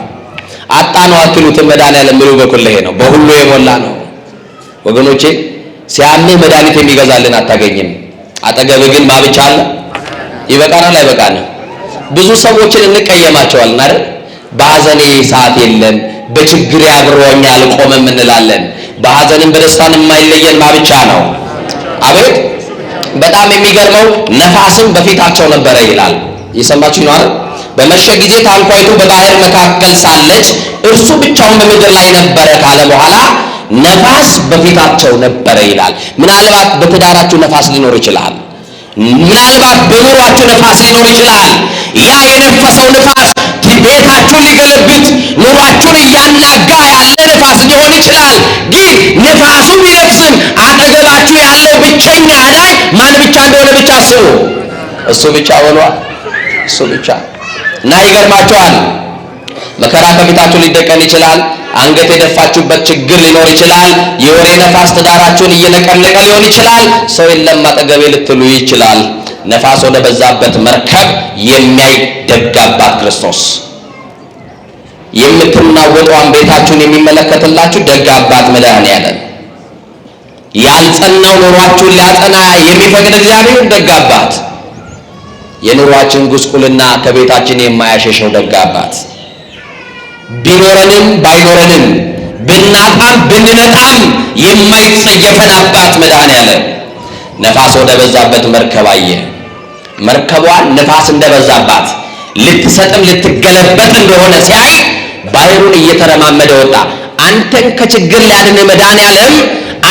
አጣነው አትሉትም። መድኃኔዓለም ምሉ በኩለሄ ነው፣ በሁሉ የሞላ ነው። ወገኖቼ ሲያምህ መድኃኒት የሚገዛልን አታገኝም። አጠገብህ ግን ማ ብቻ አለ? ይበቃናል አይበቃንም? ብዙ ሰዎችን እንቀየማቸዋለን አይደል? በሐዘኔ ሰዓት የለም፣ በችግሬ አብሮኝ አልቆመም እንላለን። በሐዘንም በደስታን የማይለየን ማ ብቻ ነው? አቤት! በጣም የሚገርመው ነፋስም በፊታቸው ነበረ ይላል። እየሰማችሁ ነው አይደል? በመሸ ጊዜ ታንኳይቱ በባህር መካከል ሳለች እርሱ ብቻውን በምድር ላይ ነበረ ካለ በኋላ ነፋስ በፊታቸው ነበረ ይላል። ምናልባት በትዳራችሁ ነፋስ ሊኖር ይችላል። ምናልባት በኑሯችሁ ነፋስ ሊኖር ይችላል። ያ የነፈሰው ነፋስ ቤታችሁን ሊገለብጥ ኑሯችሁን እያናጋ ያለ ነፋስ ሊሆን ይችላል። ግን ነፋሱ ቢነፍስም አጠገባችሁ ያለው ብቸኛ አዳኝ ማን ብቻ እንደሆነ ብቻ አስቡ። እሱ ብቻ ሆኗል። እሱ ብቻ እና ይገርማችኋል። መከራ ከፊታችሁ ሊደቀን ይችላል። አንገት የደፋችሁበት ችግር ሊኖር ይችላል። የወሬ ነፋስ ትዳራችሁን እየነቀነቀ ሊሆን ይችላል። ሰው የለም አጠገቤ ልትሉ ይችላል። ነፋስ ወደ በዛበት መርከብ የሚያይደጋባት ክርስቶስ የምትናወጧን ቤታችሁን የሚመለከትላችሁ ደጋባት መድኃኔዓለም ያልጸናው ኑሯችሁን ሊያጸና የሚፈቅድ እግዚአብሔር ደጋባት የኑሯችን ጉስቁልና ከቤታችን የማያሸሸው ደጋባት ቢኖረንም ባይኖረንም ብናጣም ብንነጣም የማይጸየፈን አባት መድኃኔዓለም ነፋስ ወደ በዛበት መርከብ አየ። መርከቧን ነፋስ እንደበዛባት ልትሰጥም ልትገለበጥ እንደሆነ ሲያይ ባህሩን እየተረማመደ ወጣ። አንተን ከችግር ሊያድን መድኃኔዓለም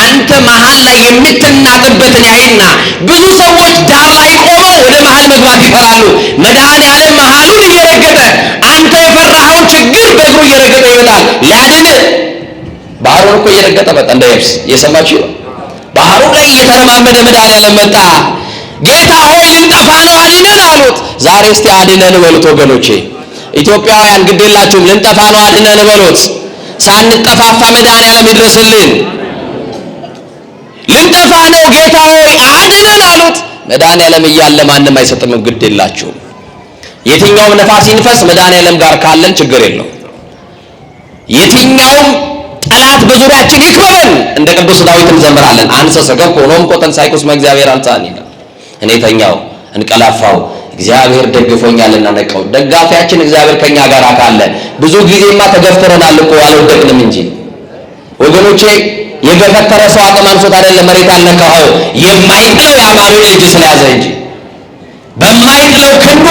አንተ መሃል ላይ የምትናጥበትን ያይና ብዙ ሰዎች ዳር ላይ ቆመው ወደ መሃል መግባት ይፈራሉ። መድኃኔዓለም መሃሉን እየረገጠ አንተ የፈራኸውን ችግር በእግሩ እየረገጠ ይመጣል ሊያድን። ባህሩን እኮ እየረገጠ መጣ እንደ የብስ። እየሰማችሁ ነው። ባህሩ ላይ እየተረማመደ መድኃኔዓለም መጣ። ጌታ ሆይ ልንጠፋ ነው አድነን አሉት። ዛሬ እስቲ አድነን በሉት ወገኖቼ። ኢትዮጵያውያን ግዴላችሁም ልንጠፋ ነው አድነን በሉት። ሳንጠፋፋ መድኃኔዓለም ይድረስልን። ልንጠፋ ነው ጌታ ሆይ አድነን አሉት። መድኃኔዓለም እያለ ማንም አይሰጥም። ግዴላችሁም የትኛውም ነፋስ ይንፈስ መድኃኔዓለም ጋር ካለን ችግር የለው። የትኛውም ጠላት በዙሪያችን ይክበበን እንደ ቅዱስ ዳዊት እንዘምራለን። አንሰ ሰገብ ሆኖም ቆተን ሳይኩስ መእግዚአብሔር አንጻኒ ይላል። እኔ ተኛው እንቀላፋው እግዚአብሔር ደግፎኛልና ነቀው። ደጋፊያችን እግዚአብሔር ከኛ ጋር ካለ ብዙ ጊዜማ ተገፍተረናል እኮ አልወደቅንም እንጂ ወገኖቼ። የገፈተረ ሰው አቅም አንሶት አይደለም መሬት ያልነካው የማይጥለው የአማኑኤል እጅ ስለያዘ እንጂ በማይጥለው ክንዱ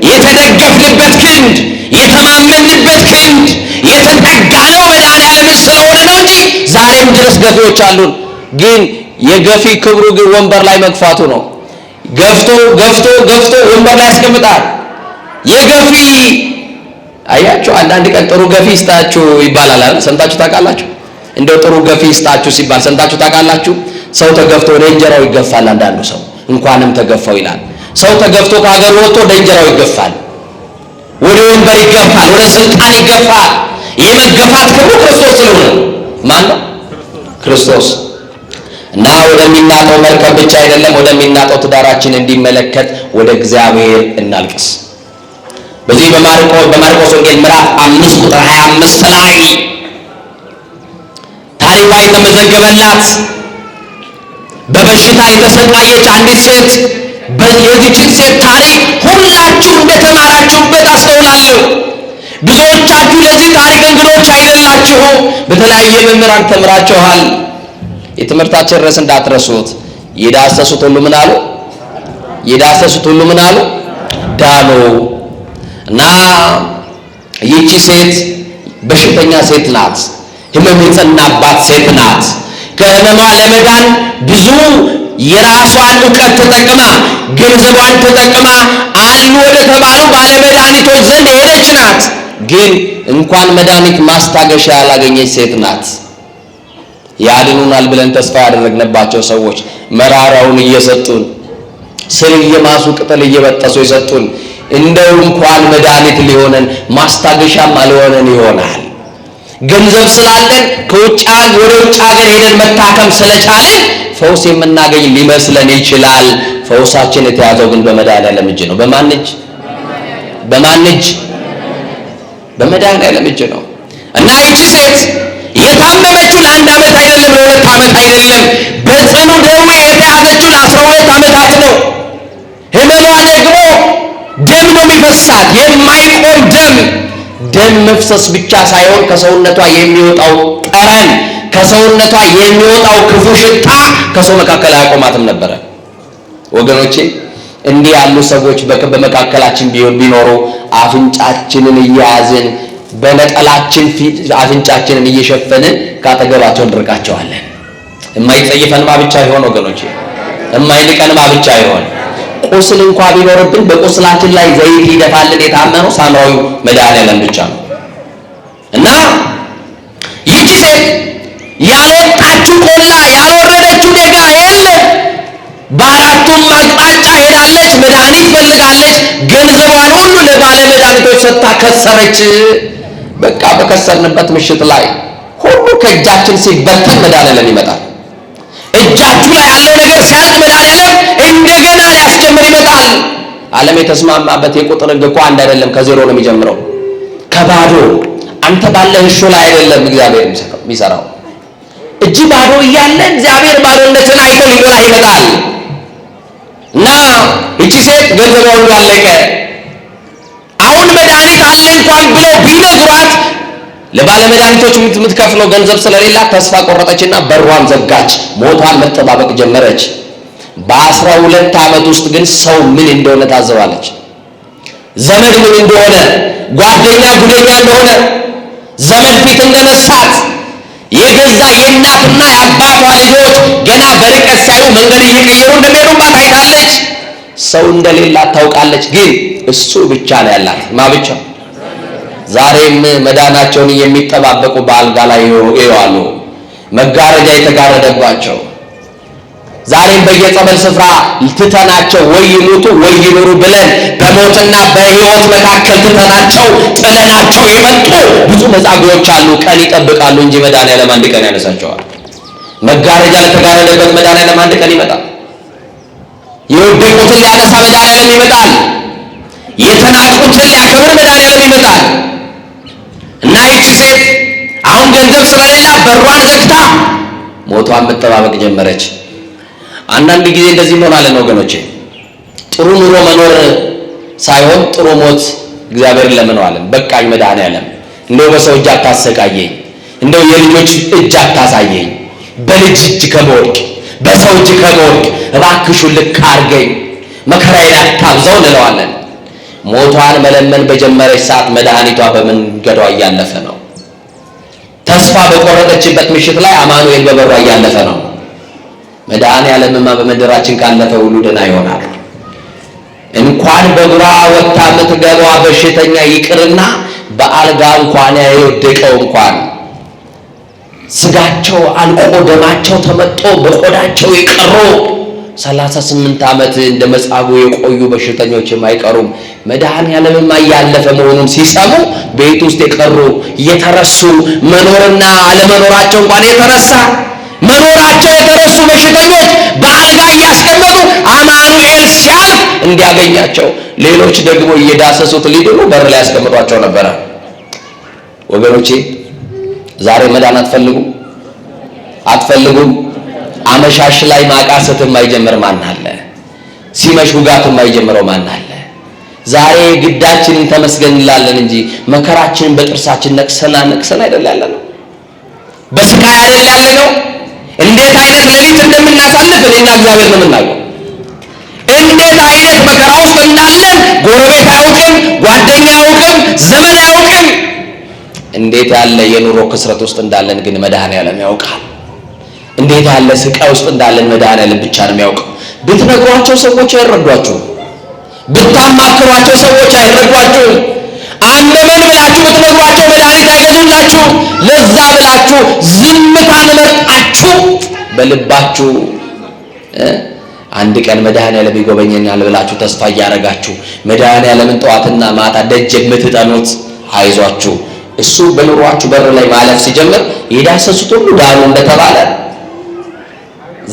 የተደገፍንበት ክንድ የተማመንበት ክንድ የተጠጋነው መድኃኔዓለም ስለሆነ ነው እንጂ ዛሬም ድረስ ገፊዎች አሉን። ግን የገፊ ክብሩ ግን ወንበር ላይ መግፋቱ ነው። ገፍቶ ገፍቶ ገፍቶ ወንበር ላይ ያስቀምጣል። የገፊ አያችሁ አንዳንድ ቀን ጥሩ ገፊ ይስጣችሁ ይባላል አይደል? ሰምታችሁ ታውቃላችሁ? እንደው ጥሩ ገፊ ይስጣችሁ ሲባል ሰምታችሁ ታውቃላችሁ? ሰው ተገፍቶ ወደ እንጀራው ይገፋል። አንዳንዱ ሰው እንኳንም ተገፋው ይላል። ሰው ተገፍቶ ከሀገር ወጥቶ ወደ እንጀራው ይገፋል፣ ወደ ወንበር ይገፋል፣ ወደ ስልጣን ይገፋል። የመገፋት ክብሩ ክርስቶስ ስለሆነ ማን ነው? ክርስቶስ። እና ወደሚናጠው መርከብ ብቻ አይደለም፣ ወደሚናጠው ትዳራችን እንዲመለከት ወደ እግዚአብሔር እናልቅስ። በዚህ በማርቆስ ወንጌል ምዕራፍ 5 ቁጥር 25 ላይ ታሪኳ የተመዘገበላት በበሽታ የተሰቃየች አንዲት ሴት፣ የዚህችን ሴት ታሪክ ሁላችሁ እንደተማራችሁበት አስተውላለሁ። ብዙዎቻችሁ ለዚህ ታሪክ እንግዶች አይደላችሁ። በተለያየ መምህራን ተምራችኋል። የትምህርታችን ርዕስ እንዳትረሱት። የዳሰሱት ሁሉ ምን አሉ? የዳሰሱት ሁሉ ምን አሉ? ዳኑ። እና ይህቺ ሴት በሽተኛ ሴት ናት። ሕመም የጸናባት ሴት ናት። ከሕመሟ ለመዳን ብዙ የራሷን ዕውቀት ተጠቅማ ገንዘቧን ተጠቅማ አሉ ወደ ተባሉ ባለመድኃኒቶች ዘንድ የሄደች ናት። ግን እንኳን መድኃኒት ማስታገሻ ያላገኘች ሴት ናት። ያድኑናል ብለን ተስፋ ያደረግንባቸው ሰዎች መራራውን እየሰጡን፣ ስር እየማሱ ቅጠል እየበጠሱ የሰጡን እንደው እንኳን መድኃኒት ሊሆነን ማስታገሻም አልሆነን ይሆናል። ገንዘብ ስላለን ወደ ውጭ ሀገር ሄደን መታከም ስለቻለን ፈውስ የምናገኝ ሊመስለን ይችላል። ፈውሳችን የተያዘው ግን በመድኃኒዓለም እጅ ነው። በማን እጅ? በማን እጅ? በመድኃኒዓለም እጅ ነው። እና ይቺ ሴት የታመመችው ለ1 ዓመት አይደለም፣ ለ2 ዓመት አይደለም። በጽኑ ደዌ የተያዘችው ለ12 ዓመታት ነው። ህመሟ ደግሞ ደም ነው የሚፈሳት፣ የማይቆም ደም መፍሰስ ብቻ ሳይሆን ከሰውነቷ የሚወጣው ጠረን፣ ከሰውነቷ የሚወጣው ክፉ ሽታ ከሰው መካከል አያቆማትም ነበረ። ወገኖቼ እንዲህ ያሉ ሰዎች በመካከላችን ቢኖሩ አፍንጫችንን እያያዝን በነጠላችን አፍንጫችንን እየሸፈንን ካጠገባቸው እንርቃቸዋለን። የማይጸይፈን ማ ብቻ ይሆን ወገኖቼ? የማይንቀን ማ ብቻ ይሆን? ቁስል እንኳ ቢኖርብን በቁስላችን ላይ ዘይት ሊደፋልን የታመነው ሳምራዊው መድኃኒዓለም ብቻ ነው። እና ይህቺ ሴት ያልወጣችው ቆላ ያልወረደችው ደጋ የለም። በአራቱም አቅጣጫ ሄዳለች፣ መድኃኒት ፈልጋለች። ገንዘቧን ሁሉ ለባለ መድኃኒቶች ሰጥታ ከሰረች። በቃ በከሰርንበት ምሽት ላይ ሁሉ ከእጃችን ሲበተን መድኃኒዓለም ይመጣል። እጃችሁ ላይ ያለው ነገር ሲያልቅ መድኃኒዓለም እንደገና ሊያስጀምር ይመጣል። ዓለም የተስማማበት የቁጥር ሕግ እኮ አንድ አይደለም፣ ከዜሮ ነው የሚጀምረው። ከባዶ አንተ ባለህ እሾ ላይ አይደለም እግዚአብሔር የሚሰራው። እጅ ባዶ እያለ እግዚአብሔር ባዶነትን አይቶ ሊሞላ ይመጣል። እና እቺ ሴት ገንዘቧ ሁሉ አለቀ። አሁን መድኃኒት አለ እንኳን ብለው ቢነግሯት ለባለ መድኃኒቶች የምትከፍለው ገንዘብ ስለሌላት ተስፋ ቆረጠችና በሯን ዘጋች። ሞቷን መጠባበቅ ጀመረች። በ12 ዓመት ውስጥ ግን ሰው ምን እንደሆነ ታዘባለች። ዘመድ ምን እንደሆነ፣ ጓደኛ ጉደኛ እንደሆነ፣ ዘመድ ፊት እንደነሳት፣ የገዛ የእናትና የአባቷ ልጆች ገና በርቀት ሲያዩ መንገድ እየቀየሩ እንደሚሄዱባት አይታለች። ሰው እንደሌላት ታውቃለች። ግን እሱ ብቻ ነው ያላት። ማ ብቻ? ዛሬም መዳናቸውን የሚጠባበቁ በአልጋ ላይ ይዋሉ፣ መጋረጃ የተጋረደባቸው። ዛሬም በየጸበል ስፍራ ትተናቸው ወይ ይሙቱ ወይ ይኑሩ ብለን በሞትና በሕይወት መካከል ትተናቸው ጥለናቸው የመጡ ብዙ መጻጉዎች አሉ። ቀን ይጠብቃሉ እንጂ መድኃኒዓለም አንድ ቀን ያነሳቸዋል። መጋረጃ ለተጋረደበት መድኃኒዓለም አንድ ቀን ይመጣል። የወደቁትን ሊያነሳ መድኃኒዓለም ይመጣል። የተናቁትን ሊያከብር መድኃኒዓለም ይመጣል። እና ይቺ ሴት አሁን ገንዘብ ስለሌላ በሯን ዘግታ ሞቷን መጠባበቅ ጀመረች። አንዳንድ ጊዜ እንደዚህ እንሆናለን ወገኖቼ። ጥሩ ኑሮ መኖር ሳይሆን ጥሩ ሞት እግዚአብሔር ለምነዋለን። በቃኝ መድኃኒዓለም፣ እንደው በሰው እጅ አታሰቃየኝ፣ እንደው የልጆች እጅ አታሳየኝ፣ በልጅ እጅ ከመወድቅ በሰው እጅ ከመወድቅ እባክሹ ልክ አድርገኝ፣ መከራዬን አታብዛው እንለዋለን። ሞቷን መለመን በጀመረች ሰዓት መድኃኒቷ በመንገዷ እያለፈ ነው። ተስፋ በቆረጠችበት ምሽት ላይ አማኑኤል በበሯ እያለፈ ነው። መድኃኒዓለምማ በመንደራችን ካለፈ ሁሉ ደህና ይሆናል። እንኳን በግራ ወጥታ የምትገባ በሽተኛ ይቅርና በአልጋ እንኳን የወደቀው እንኳን ስጋቸው አልቆ ደማቸው ተመጦ በቆዳቸው የቀሩ 38 ዓመት እንደ መጻጉዕ የቆዩ በሽተኞችም አይቀሩም። መድኃኔዓለምማ ያለፈ መሆኑን ሲሰሙ ቤት ውስጥ የቀሩ የተረሱ መኖርና አለመኖራቸው እንኳን የተረሳ መኖራቸው የተረሱ በሽተኞች በአልጋ እያስቀመጡ አማኑኤል ሲያልፍ እንዲያገኛቸው፣ ሌሎች ደግሞ እየዳሰሱት ሊድኑ በር ላይ ያስቀምጧቸው ነበረ። ወገኖቼ ዛሬ መዳን አትፈልጉም? አመሻሽ ላይ ማቃሰት የማይጀምር ማን አለ? ሲመሽ ውጋት የማይጀምረው ማን አለ? ዛሬ ግዳችንን ተመስገን እንላለን እንጂ መከራችንን በጥርሳችን ነቅሰን አይደል ያለነው? በስቃይ አይደል ያለነው? እንዴት አይነት ሌሊት እንደምናሳልፍ እኔና እግዚአብሔር ነው የምናውቀው። እንዴት አይነት መከራ ውስጥ እንዳለን ጎረቤት አያውቅም፣ ጓደኛ አያውቅም፣ ዘመን አያውቅም። እንዴት ያለ የኑሮ ክስረት ውስጥ እንዳለን ግን መድኃኔዓለም ያውቃል። እንዴት ያለ ስቃይ ውስጥ እንዳለን መድኃኔዓለም ብቻ ነው የሚያውቀው። ብትነግሯቸው ሰዎች አይረዷችሁም። ብታማክሯቸው ሰዎች አይረዷችሁም። አንበበን ብላችሁ ብትነግሯቸው መድኃኒት አይገዙላችሁ። ለዛ ብላችሁ ዝምታን መርጣችሁ በልባችሁ አንድ ቀን መድኃኔዓለም ይጎበኘኛል ብላችሁ ተስፋ እያደረጋችሁ መድኃኔዓለምን ጠዋትና ማታ ደጅ የምትጠኑት አይዟችሁ፣ እሱ በኑሯችሁ በር ላይ ማለፍ ሲጀምር የዳሰሱት ሁሉ ዳኑ እንደተባለ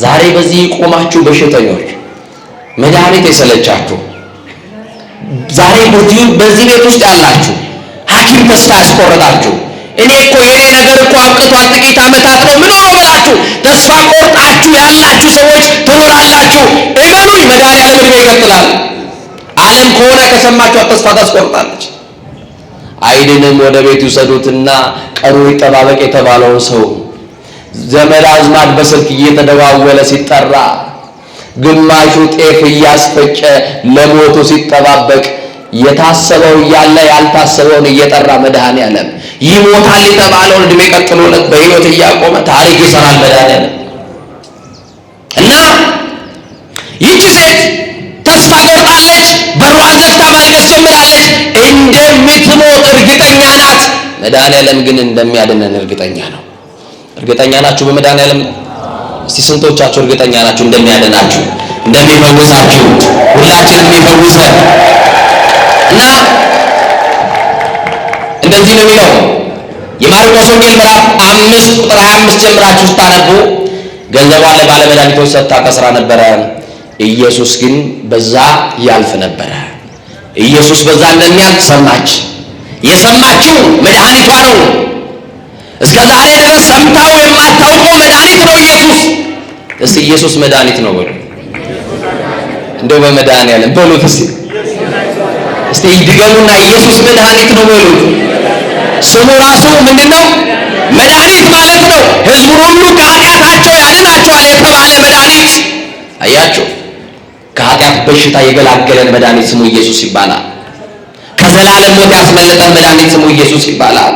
ዛሬ በዚህ ቆማችሁ በሽተኞች መድኃኒት የሰለቻችሁ ዛሬ በዚህ ቤት ውስጥ ያላችሁ ሐኪም ተስፋ ያስቆረጣችሁ እኔ እኮ የኔ ነገር እኮ አብቅቷል ጥቂት ዓመታት ነው ምን ሆኖ ብላችሁ ተስፋ ቆርጣችሁ ያላችሁ ሰዎች ትኖራላችሁ። እመኑኝ መድኃኔዓለም እድሜ ይቀጥላል። ዓለም ከሆነ ከሰማችሁ ተስፋ ታስቆርጣለች። አይድንም ወደ ቤት ይውሰዱትና ቀኑ ይጠባበቅ የተባለውን ሰው ዘመድ አዝማድ በስልክ እየተደዋወለ ሲጠራ ግማሹ ጤፍ እያስፈጨ ለሞቱ ሲጠባበቅ የታሰበው እያለ ያልታሰበውን እየጠራ መድኃኔዓለም ይሞታል የተባለውን እድሜ ቀጥሎለት በሕይወት እያቆመ ታሪክ ይሰራል መድኃኔዓለም። እና ይህች ሴት ተስፋ ቆርጣለች። በሯን ዘግታ ማልቀስ ጀምራለች። እንደምትሞት እርግጠኛ ናት። መድኃኔዓለም ግን እንደሚያድነን እርግጠኛ ነው። እርግጠኛ ናችሁ በመድኃኔዓለም? እስቲ ስንቶቻችሁ እርግጠኛ ናችሁ እንደሚያድናችሁ እንደሚፈውሳችሁ? ሁላችንም የሚፈውሰን እና እንደዚህ ነው የሚለው የማርቆስ ወንጌል ምዕራፍ 5 ቁጥር 25 ጀምራችሁ ስታነቡ ገንዘቧን ለባለ መድኃኒቶች ሰጥታ ከስራ ነበረ። ኢየሱስ ግን በዛ ያልፍ ነበረ። ኢየሱስ በዛ እንደሚያልፍ ሰማች። የሰማችው መድኃኒቷ ነው። እስከ ዛሬ ድረስ ሰምታው የማታውቀው መድኃኒት ነው ኢየሱስ። እስቲ ኢየሱስ መድኃኒት ነው በሉ። እንደው በመድኃኔዓለም በሉት እስቲ ይድገሙና ኢየሱስ መድኃኒት ነው በሉ። ስሙ ራሱ ምንድነው? መድኃኒት ማለት ነው። ሕዝቡን ሁሉ ከኃጢአታቸው ያድናቸዋል የተባለ መድኃኒት። አያችሁ፣ ከኃጢአት በሽታ የገላገለን መድኃኒት ስሙ ኢየሱስ ይባላል። ከዘላለም ሞት ያስመለጠን መድኃኒት ስሙ ኢየሱስ ይባላል።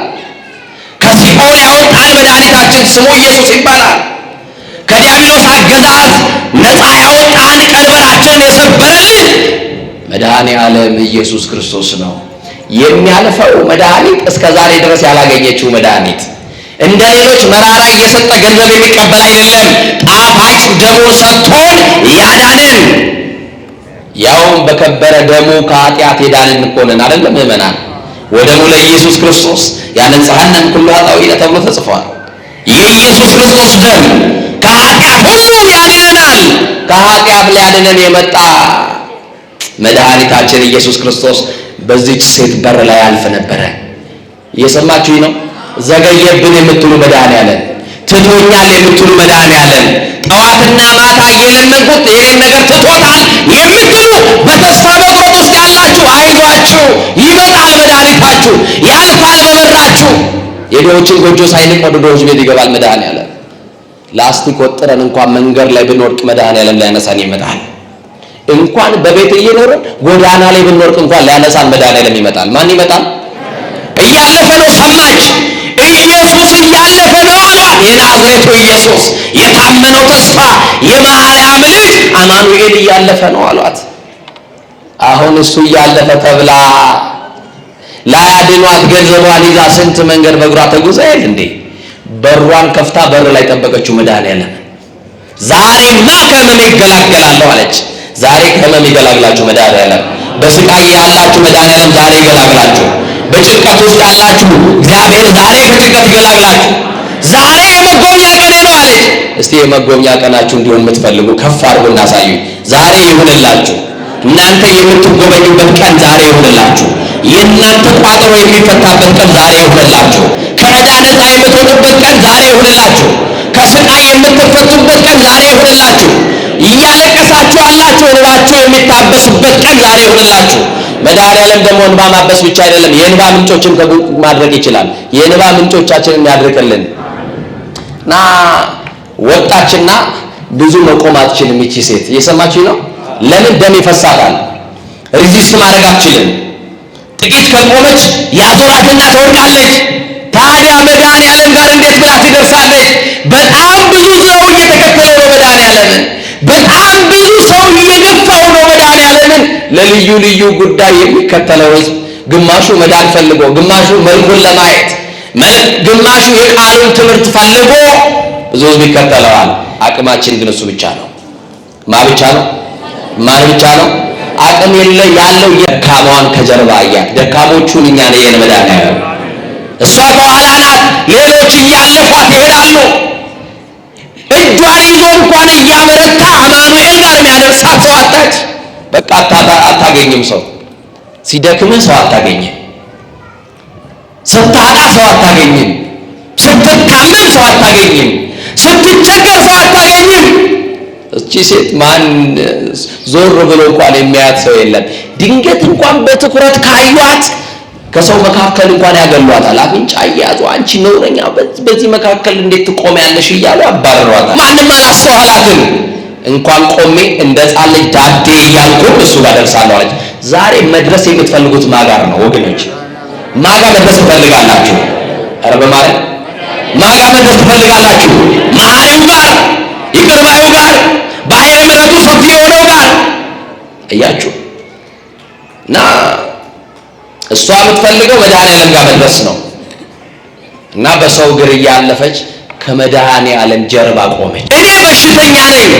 ከሲኦል ያወጣን መድኃኒታችን ስሙ ኢየሱስ ይባላል። ከዲያብሎስ አገዛዝ ነፃ ያወጣን ቀንበራችንን የሰበረልን መድኃኔዓለም ኢየሱስ ክርስቶስ ነው። የሚያልፈው መድኃኒት እስከ ዛሬ ድረስ ያላገኘችው መድኃኒት እንደ ሌሎች መራራ እየሰጠ ገንዘብ የሚቀበል አይደለም። ጣፋጭ ደሙን ሰጥቶን ያዳንን ያውም በከበረ ደሙ ከኃጢአት የዳንን እኮ ነን አይደለም ምእመናን? ወደሙ ለኢየሱስ ክርስቶስ ያነጻንም ኩሉ ኃጣውኢነ ተብሎ ተጽፏል። የኢየሱስ ክርስቶስ ደም ከኃጢአት ሁሉ ያድነናል። ከኃጢአት ሊያድነን የመጣ መድኃኒታችን ኢየሱስ ክርስቶስ በዚህች ሴት በር ላይ ያልፍ ነበረ። እየሰማችሁኝ ነው? ዘገየብን የምትሉ መድኃኔዓለም፣ ትቶኛል የምትሉ መድኃኔዓለም፣ ጠዋትና ማታ እየለመንኩት ይሄን ነገር ትቶታል የምትሉ በተስፋ መቁረጥ ውስጥ ያላችሁ አይዟችሁ፣ ይመጣል መድኃኒታችሁ፣ ያልፋል በበራችሁ። የድሆችን ጎጆ ሳይንቅ ወደ ድሆች ቤት ይገባል መድኃኔዓለም። ላስቲክ ወጥረን እንኳን መንገድ ላይ ብንወድቅ መድኃኔዓለም ሊያነሳን ይመጣል። እንኳን በቤት እየኖርን ጎዳና ላይ ብንወድቅ እንኳን ሊያነሳን መድኃኔዓለም ይመጣል። ማን ይመጣል? እያለፈ ነው። ሰማች። ኢየሱስ እያለፈ ነው አሏት። የናዝሬቱ ኢየሱስ የታመነው ተስፋ የማርያም ልጅ አማኑኤል እያለፈ ነው አሏት። አሁን እሱ እያለፈ ተብላ ላያድኗት ገንዘቧን ይዛ ስንት መንገድ በእግሯ ተጉዛ የለ እንዴ? በሯን ከፍታ በር ላይ ጠበቀችው መድኃኒዓለም። ዛሬማ ከህመም ይገላገላለሁ አለች። ዛሬ ከህመም ይገላግላችሁ መድኃኒዓለም። በስቃይ ያላችሁ መድኃኒዓለም ዛሬ ይገላግላችሁ። በጭንቀት ውስጥ ያላችሁ እግዚአብሔር ዛሬ ከጭንቀት ይገላግላችሁ። ዛሬ የመጎብኛ ቀኔ ነው አለች። እስቲ የመጎብኛ ቀናችሁ እንዲሆን የምትፈልጉ ከፍ አድርጉና አሳዩ። ዛሬ ይሁንላችሁ። እናንተ የምትጎበኙበት ቀን ዛሬ ይሁንላችሁ። የእናንተ ቋጠሮ የሚፈታበት ቀን ዛሬ ይሁንላችሁ። ከዕዳ ነፃ የምትወጡበት ቀን ዛሬ ይሁንላችሁ። ከስቃይ የምትፈቱበት ቀን ዛሬ ይሁንላችሁ። እያለቀሳችሁ ያላችሁ እንባችሁ የሚታበስበት ቀን ዛሬ ይሁንላችሁ። መድኃኒዓለም ደግሞ እንባ ማበስ ብቻ አይደለም፣ የእንባ ምንጮችን ማድረግ ይችላል። የእንባ ምንጮቻችንን ያድርቅልን። እና ወጣችና ብዙ መቆም አትችልም ይቺ ሴት። እየሰማችሁ ነው? ለምን? ደም ይፈሳታል። ሪዚስት ማድረግ አትችልም። ጥቂት ከቆመች ያዞራትና ትወድቃለች። ታዲያ መድኃኒዓለም ጋር እንዴት ብላ ትደርሳለች? በጣም ብዙ ሰው እየተከተለው ነው መድኃኒዓለምን። በጣም ብዙ ሰው እየገፋው ነው መድኃኒዓለምን። ለልዩ ልዩ ጉዳይ የሚከተለው ሕዝብ ግማሹ መዳን ፈልጎ፣ ግማሹ መልኩን ለማየት፣ ግማሹ የቃሉን ትምህርት ፈልጎ ብዙ ሕዝብ ይከተለዋል። አቅማችን ግን እሱ ብቻ ነው። ማ ብቻ ነው? ማን ብቻ ነው? አቅም ያለው ደካማዋን ከጀርባ አያት። ደካሞቹን እኛ ነን መድኃኒዓለም። እሷ ከኋላ ናት። ሌሎች እያለፏት ይሄዳሉ። እጇን ይዞ እንኳን እያበረታ አማኑኤል ጋር የሚያደርሳት ሰው አጣች። በቃ አታገኝም። ሰው ሲደክምህ ሰው አታገኝም። ስታጣ ሰው አታገኝም። ስትታመም ሰው አታገኝም። ስትቸገር ሰው አታገኝም። እቺ ሴት ማን ዞር ብሎ እንኳን የሚያያት ሰው የለም። ድንገት እንኳን በትኩረት ካዩት ከሰው መካከል እንኳን ያገሏታል። አፍንጫ እያያዙ አንቺ ነውረኛ በዚህ መካከል እንዴት ትቆሚያለሽ እያሉ ያባረሯታል። ማንም አላስተዋላትም። እንኳን ቆሜ እንደ ሕፃን ልጅ ዳዴ እያልኩ እሱ ጋር ደርሳለሁ አለች። ዛሬ መድረስ የምትፈልጉት ማጋር ነው ወገኖች። ማጋ መድረስ ትፈልጋላችሁ? ኧረ በማለት ማጋ መድረስ ትፈልጋላችሁ? መሐሪው ጋር፣ ይቅር ባዩ ጋር፣ ባሕረ ምሕረቱ ሰፊ የሆነው ጋር እያችሁ እና እሷ የምትፈልገው መድኃኒዓለም ጋር መድረስ ነው። እና በሰው እግር እያለፈች ከመድኃኒዓለም ጀርባ ቆመች። እኔ በሽተኛ ነኝ፣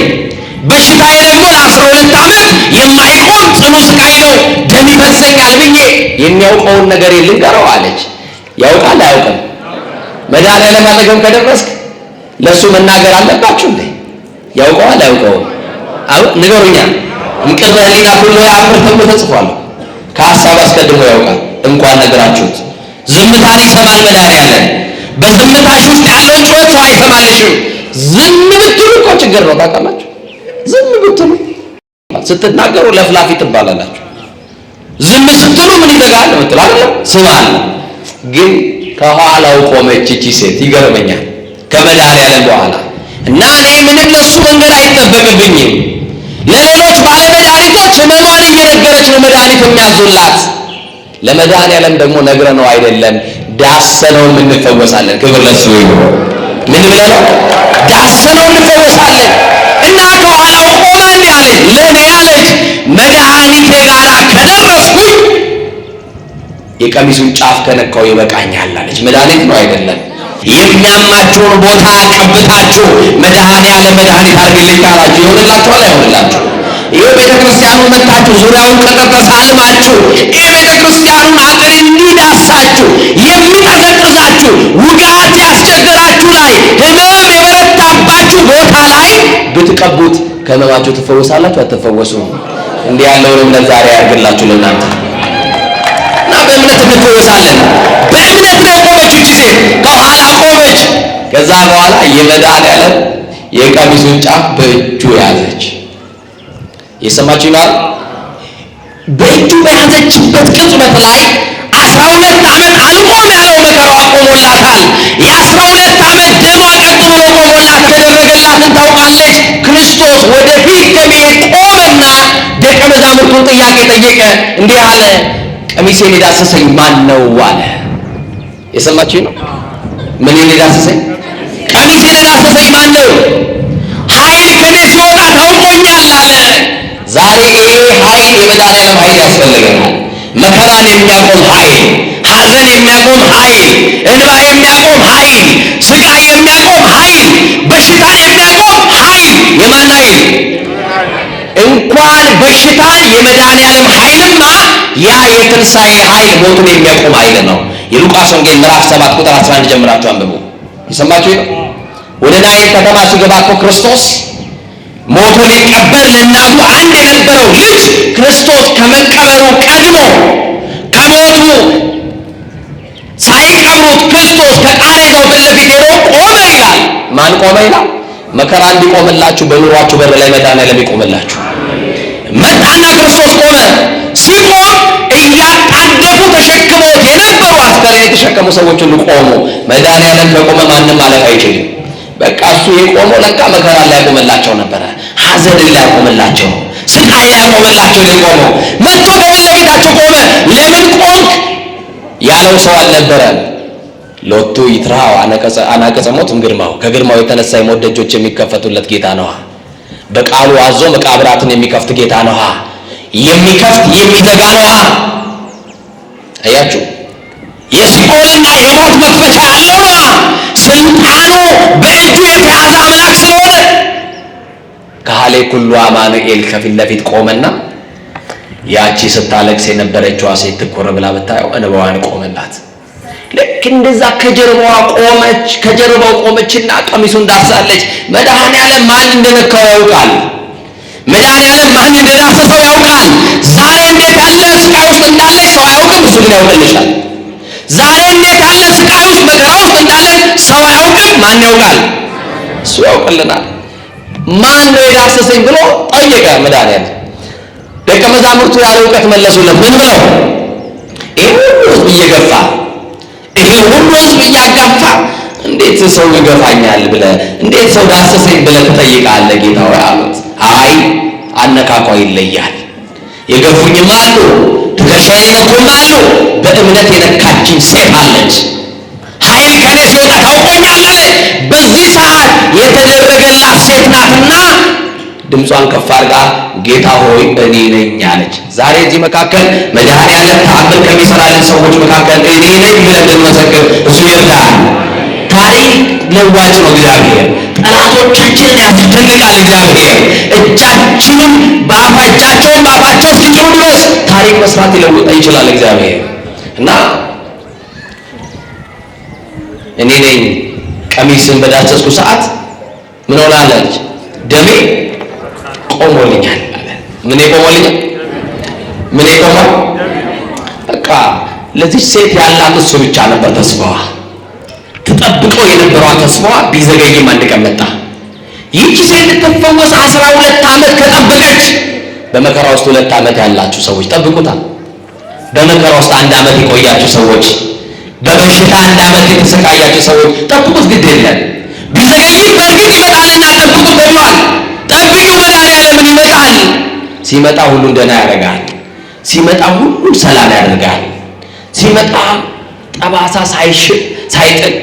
በሽታዬ ደግሞ ለ12 ዓመት የማይቆም ጽኑ ስቃይ ነው፣ ደም ይፈሰኛል ብዬ የሚያውቀውን ነገር ልንገረው አለች። ያውቃል አያውቅም? መድኃኒዓለም አጠገብ ከደረስክ ለእሱ መናገር አለባችሁ እንዴ? ያውቀዋል አያውቀውም? ንገሩኛ። እምቅድመ ሕሊና ኩሎ ያዕምር ተብሎ ተጽፏል። ከሀሳብ አስቀድሞ ያውቃል። እንኳን ነገራችሁት። ዝምታን ይሰማል መድኃኒዓለም። በዝምታሽ ውስጥ ያለውን ጩኸት ሰው አይሰማልሽም። ዝም ብትሉ እኮ ችግር ነው። ታውቃላችሁ? ዝም ብትሉ ስትናገሩ ለፍላፊ ትባላላችሁ። ዝም ስትሉ ምን ይዘጋል ምትሉ አይደለም? ስም አለ። ግን ከኋላው ቆመች እቺ ሴት። ይገርመኛል። ከመድኃኒዓለም በኋላ እና እኔ ምንም ለሱ መንገድ አይጠበቅብኝም። ለሌሎች ባለመድኃኒቶች ህመሟን እየነገረች ነው መድኃኒት የሚያዙላት። ለመድኃኒዓለም ደግሞ ነግረነው አይደለም ዳሰነው እንፈወሳለን። ክብር ለሱ ይሁን። ምን ብለነው? ዳሰነው እንፈወሳለን። እና ከኋላው ቆማ እንዲህ አለች፣ ለእኔ አለች መድኃኒቴ ጋር ከደረስኩኝ የቀሚሱን ጫፍ ከነካው ይበቃኛል አለች። መድኃኒት ነው አይደለም? የሚያማችሁን ቦታ ቀብታችሁ መድኃኒዓለም መድኃኒት አድርግልኝ ካላችሁ ይሆንላችኋል አይሆንላችሁ? ይህ ቤተ ክርስቲያኑን መታችሁ ዙሪያውን ቅጥር ተሳልማችሁ ይህ ቤተ ክርስቲያኑን አጥር እንዲዳሳችሁ የሚቀዘቅዛችሁ ውጋት ያስቸግራችሁ ላይ ህመም የበረታባችሁ ቦታ ላይ ብትቀቡት ከህመማችሁ ትፈወሳላችሁ አትፈወሱም? እንዲህ ያለውን እምነት ዛሬ ያድርግላችሁ ለእናንተ እና በእምነት እንፈወሳለን። በእምነት ነው ቆመች እቺ ሴት፣ ከኋላ ቆመች። ከዛ በኋላ የመድኃኒዓለም የቀሚሱን ጫፍ በእጁ ያዘች። የሰማችሁ ነው። በእጁ በያዘችበት ቅጽበት ላይ 12 ዓመት አልቆም ያለው መከራዋ ቆሞላታል። የ12 ዓመት ደሟ ቀጥ ብሎ ቆሞላት የተደረገላትን ታውቃለች። ክርስቶስ ወደፊት ከመሄድ ቆመና ደቀ መዛሙርቱን ጥያቄ ጠየቀ። እንዲህ አለ፣ ቀሚሴን የዳሰሰኝ ማን ነው አለ። የሰማችሁ ነው። ምን የዳሰሰኝ? ቀሚሴን የዳሰሰኝ ማን ነው? ኃይል ከኔ ሲወጣ ታውቆኛል አለ። ዛሬ ይሄ ኃይል የመድኃኒዓለም ኃይል ያስፈልገናል። መከራን የሚያቆም ኃይል፣ ሐዘን የሚያቆም ኃይል፣ እንባ የሚያቆም ኃይል፣ ስቃይ እንኳን በሽታን የመድኃኒዓለም ኃይልማ ያ የትንሣኤ ኃይል ሞቱን የሚያቆም ኃይል ነው። የሉቃስ ወንጌል ምዕራፍ 7 ቁጥር 11 ጀምራችሁ አንብቡ። የሰማችሁ ነው። ወደ ናይን ከተማ ሲገባ እኮ ክርስቶስ ሞቶ ሊቀበር ለእናቱ አንድ የነበረው ልጅ ክርስቶስ ከመቀበሩ ቀድሞ ከሞቱ ሳይቀብሩት ክርስቶስ ከቃሬዛው ፊት ለፊት ሄዶ ቆመ ይላል። ማን ቆመ ይላል? መከራ እንዲቆምላችሁ በኑሯችሁ በር ላይ መድኃኒዓለም ይቆምላችሁ። መጣና ክርስቶስ ቆመ። ሲቆም እያጣደፉ ተሸክመውት የነበሩ አስከሬን የተሸከሙ ሰዎች ሁሉ ቆሙ። መድኃኒዓለም ከቆመ ማንም ማለፍ አይችልም። በቃ እሱ የቆመው ለካ መከራ ላይ ያቆመላቸው ነበረ። ሐዘን ላይ ያቆመላቸው፣ ስቃይ ላይ ያቆመላቸው የቆመው መጥቶ ከፊት ለፊታቸው ቆመ። ለምን ቆምክ ያለው ሰው አልነበረም። ሎቱ ይትራው አናቀጸ ሞት ግርማው፣ ከግርማው የተነሳ የሞት ደጆች የሚከፈቱለት ጌታ ነዋ። በቃሉ አዞ መቃብራትን የሚከፍት ጌታ ነዋ። የሚከፍት የሚዘጋ ነዋ። አያችሁ፣ የሲኦልና የሞት መክፈቻ ያለው ነዋ። ስልጣኑ በእጁ የተያዘ አምላክ ስለሆነ ካህሌ ኩሉ አማኑኤል ከፊት ለፊት ቆመና ያቺ ስታለቅስ የነበረችዋ ሴት ትኩር ብላ ብታየው እንባዋን ቆመላት። ልክ እንደዛ ከጀርባው ቆመችና ቀሚሱን ዳሳለች። መድኃኒዓለም ማን እንደነካው ያውቃል። መድኃኒዓለም ማን እንደዳሰሰው ያውቃል። ዛሬ እንዴት ያለ ስቃይ ውስጥ እንዳለች ሰው አያውቅም፣ እሱ ግን ያውቅልሻል። ዛሬ እንዴት ያለ ስቃይ ውስጥ መከራ ውስጥ እንዳለች ሰው አያውቅም፣ ማን ያውቃል? እሱ ያውቅልናል። ማን ነው የዳሰሰኝ ብሎ ጠየቀ መድኃኒዓለም። ደቀ መዛሙርቱ ያለ እውቀት መለሱለት። ምን ብለው? ይሄ ሁሉ ሕዝብ እየገፋ ይሄ ሁሉ ሕዝብ እያጋፋ እንዴት ሰው ይገፋኛል ብለህ እንዴት ሰው ዳሰሰኝ ብለህ ትጠይቃለህ ጌታ ሆይ አሉት። አይ አነካኳ ይለያል። የገፉኝም አሉ፣ ትከሻዬን የነኩም አሉ። በእምነት የነካችኝ ሴት አለች። ኃይል ከኔ ሲወጣ ታውቆኛለህ። በዚህ ሰዓት የተደረገላት ሴት ናትና ድምጿን ከፍ አድርጋ ጌታ ሆይ እኔ ነኝ አለች። ዛሬ እዚህ መካከል መድኃኒዓለም ተአምር ከሚሰራልን ሰዎች መካከል እኔ ነኝ ብለን እንድንመሰክር እሱ ይርዳል። ታሪክ ለዋጭ ነው እግዚአብሔር። ጠላቶቻችንን ያስደንቃል እግዚአብሔር። እጃቸውን በአፋቸው እስኪጭኑ ድረስ ታሪክ መስራት ሊለውጥ ይችላል እግዚአብሔር። እና እኔ ነኝ ቀሚስን በዳሰስኩ ሰዓት ምን ሆናለች? ደሜ ቆሞልኛል አለ። ምን ቆሞልኛል? ምን ቆሞ? በቃ ለዚህ ሴት ያላት እሱ ብቻ ነበር ተስፋዋ። ተጠብቀው የነበረው ተስፋዋ ቢዘገይም አንድ ቀን መጣ። ይህች ሴት ልትፈወስ 12 ዓመት ከጠበቀች። በመከራ ውስጥ 2 ዓመት ያላችሁ ሰዎች ጠብቁታል። በመከራ ውስጥ 1 ዓመት የቆያችሁ ሰዎች፣ በበሽታ 1 ዓመት የተሰቃያችሁ ሰዎች ጠብቁት። ግድ የለም ቢዘገይም በእርግጥ ይመጣልና ጠብቁት ተብሏል። ጠብቂው መድኃኒዓለምን ይመጣል። ሲመጣ ሁሉን ደህና ያደርጋል። ሲመጣ ሁሉን ሰላም ያደርጋል። ሲመጣ ጠባሳ ሳይጥል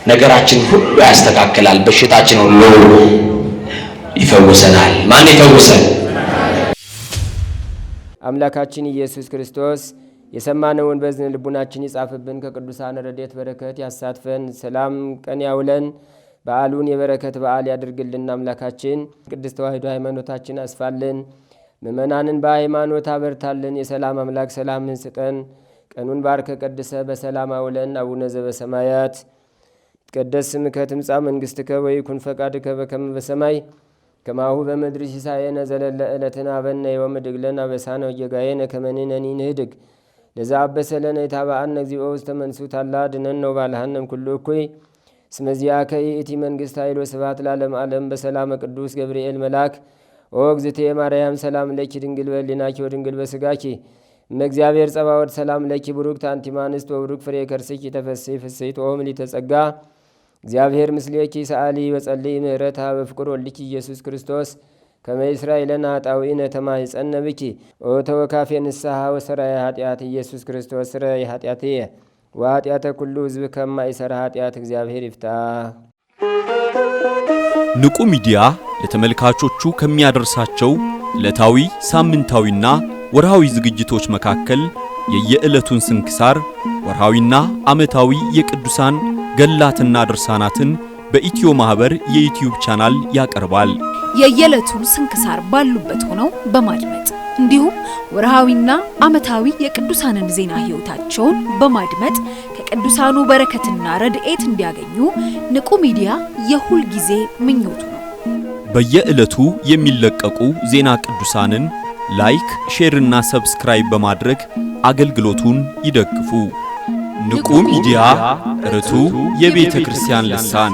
ነገራችን ሁሉ ያስተካክላል። በሽታችን ሁሉ ይፈውሰናል። ማን ይፈውሰን? አምላካችን ኢየሱስ ክርስቶስ የሰማነውን በዝን ልቡናችን ይጻፍብን፣ ከቅዱሳን ረድኤት በረከት ያሳትፈን፣ ሰላም ቀን ያውለን፣ በዓሉን የበረከት በዓል ያድርግልን። አምላካችን ቅድስት ተዋሕዶ ሃይማኖታችን አስፋልን፣ ምእመናንን በሃይማኖት አበርታልን። የሰላም አምላክ ሰላምን ስጠን። ቀኑን ባርከ ቀድሰ በሰላም አውለን። አቡነ ዘበሰማያት ይትቀደስ ስምከ ትምጻእ መንግሥትከ ወይኩን ፈቃድከ በከመ በሰማይ ከማሁ በምድር ሲሳየነ ዘለለ ዕለትነ ሀበነ ዮም ወኅድግ ለነ አበሳነ ወጌጋየነ ከመ ንሕነኒ ንኅድግ ለዘአበሰ ለነ ኢታብአነ እግዚኦ ውስተ መንሱት አላ አድኅነነ ወባልሐነ እምኩሉ እኩይ እስመ ዚአከ ይእቲ መንግሥት ኃይል ወስብሐት ለዓለመ ዓለም። በሰላመ ቅዱስ ገብርኤል መልአክ ኦ እግዝእትየ ማርያም ሰላም ለኪ ድንግል በሕሊናኪ ወድንግል በሥጋኪ እመ እግዚአብሔር ጸባኦት ሰላም ለኪ ቡሩክት አንቲ እምአንስት ወቡሩክ ፍሬ ከርሥኪ ተፈሥሒ ፍሥሕት ኦ ምልዕተ ጸጋ እግዚአብሔር ምስሌኪ ሰአሊ ወጸልይ ምህረታ በፍቅር ወልኪ ኢየሱስ ክርስቶስ ከመ ይሥራይ ለነ ኃጣውኢነ ተማኅፀነ ብኪ ኦ ተወካፌ ንስሐ ወሰራይ ኃጢአት ኢየሱስ ክርስቶስ ስረይ ኃጢአትየ ወኃጢአተ ኩሉ ሕዝብ ከማይሠራ ኃጢአት እግዚአብሔር ይፍታ። ንቁ ሚዲያ ለተመልካቾቹ ከሚያደርሳቸው ዕለታዊ ሳምንታዊና ወርሃዊ ዝግጅቶች መካከል የየዕለቱን ስንክሳር ወርሃዊና ዓመታዊ የቅዱሳን ገላትና ድርሳናትን በኢትዮ ማህበር የዩቲዩብ ቻናል ያቀርባል። የየዕለቱን ስንክሳር ባሉበት ሆነው በማድመጥ እንዲሁም ወርሃዊና ዓመታዊ የቅዱሳንን ዜና ሕይወታቸውን በማድመጥ ከቅዱሳኑ በረከትና ረድኤት እንዲያገኙ ንቁ ሚዲያ የሁል ጊዜ ምኞቱ ነው። በየዕለቱ የሚለቀቁ ዜና ቅዱሳንን ላይክ፣ ሼር እና ሰብስክራይብ በማድረግ አገልግሎቱን ይደግፉ። ንቁ ሚዲያ ርቱ የቤተ ክርስቲያን ልሳን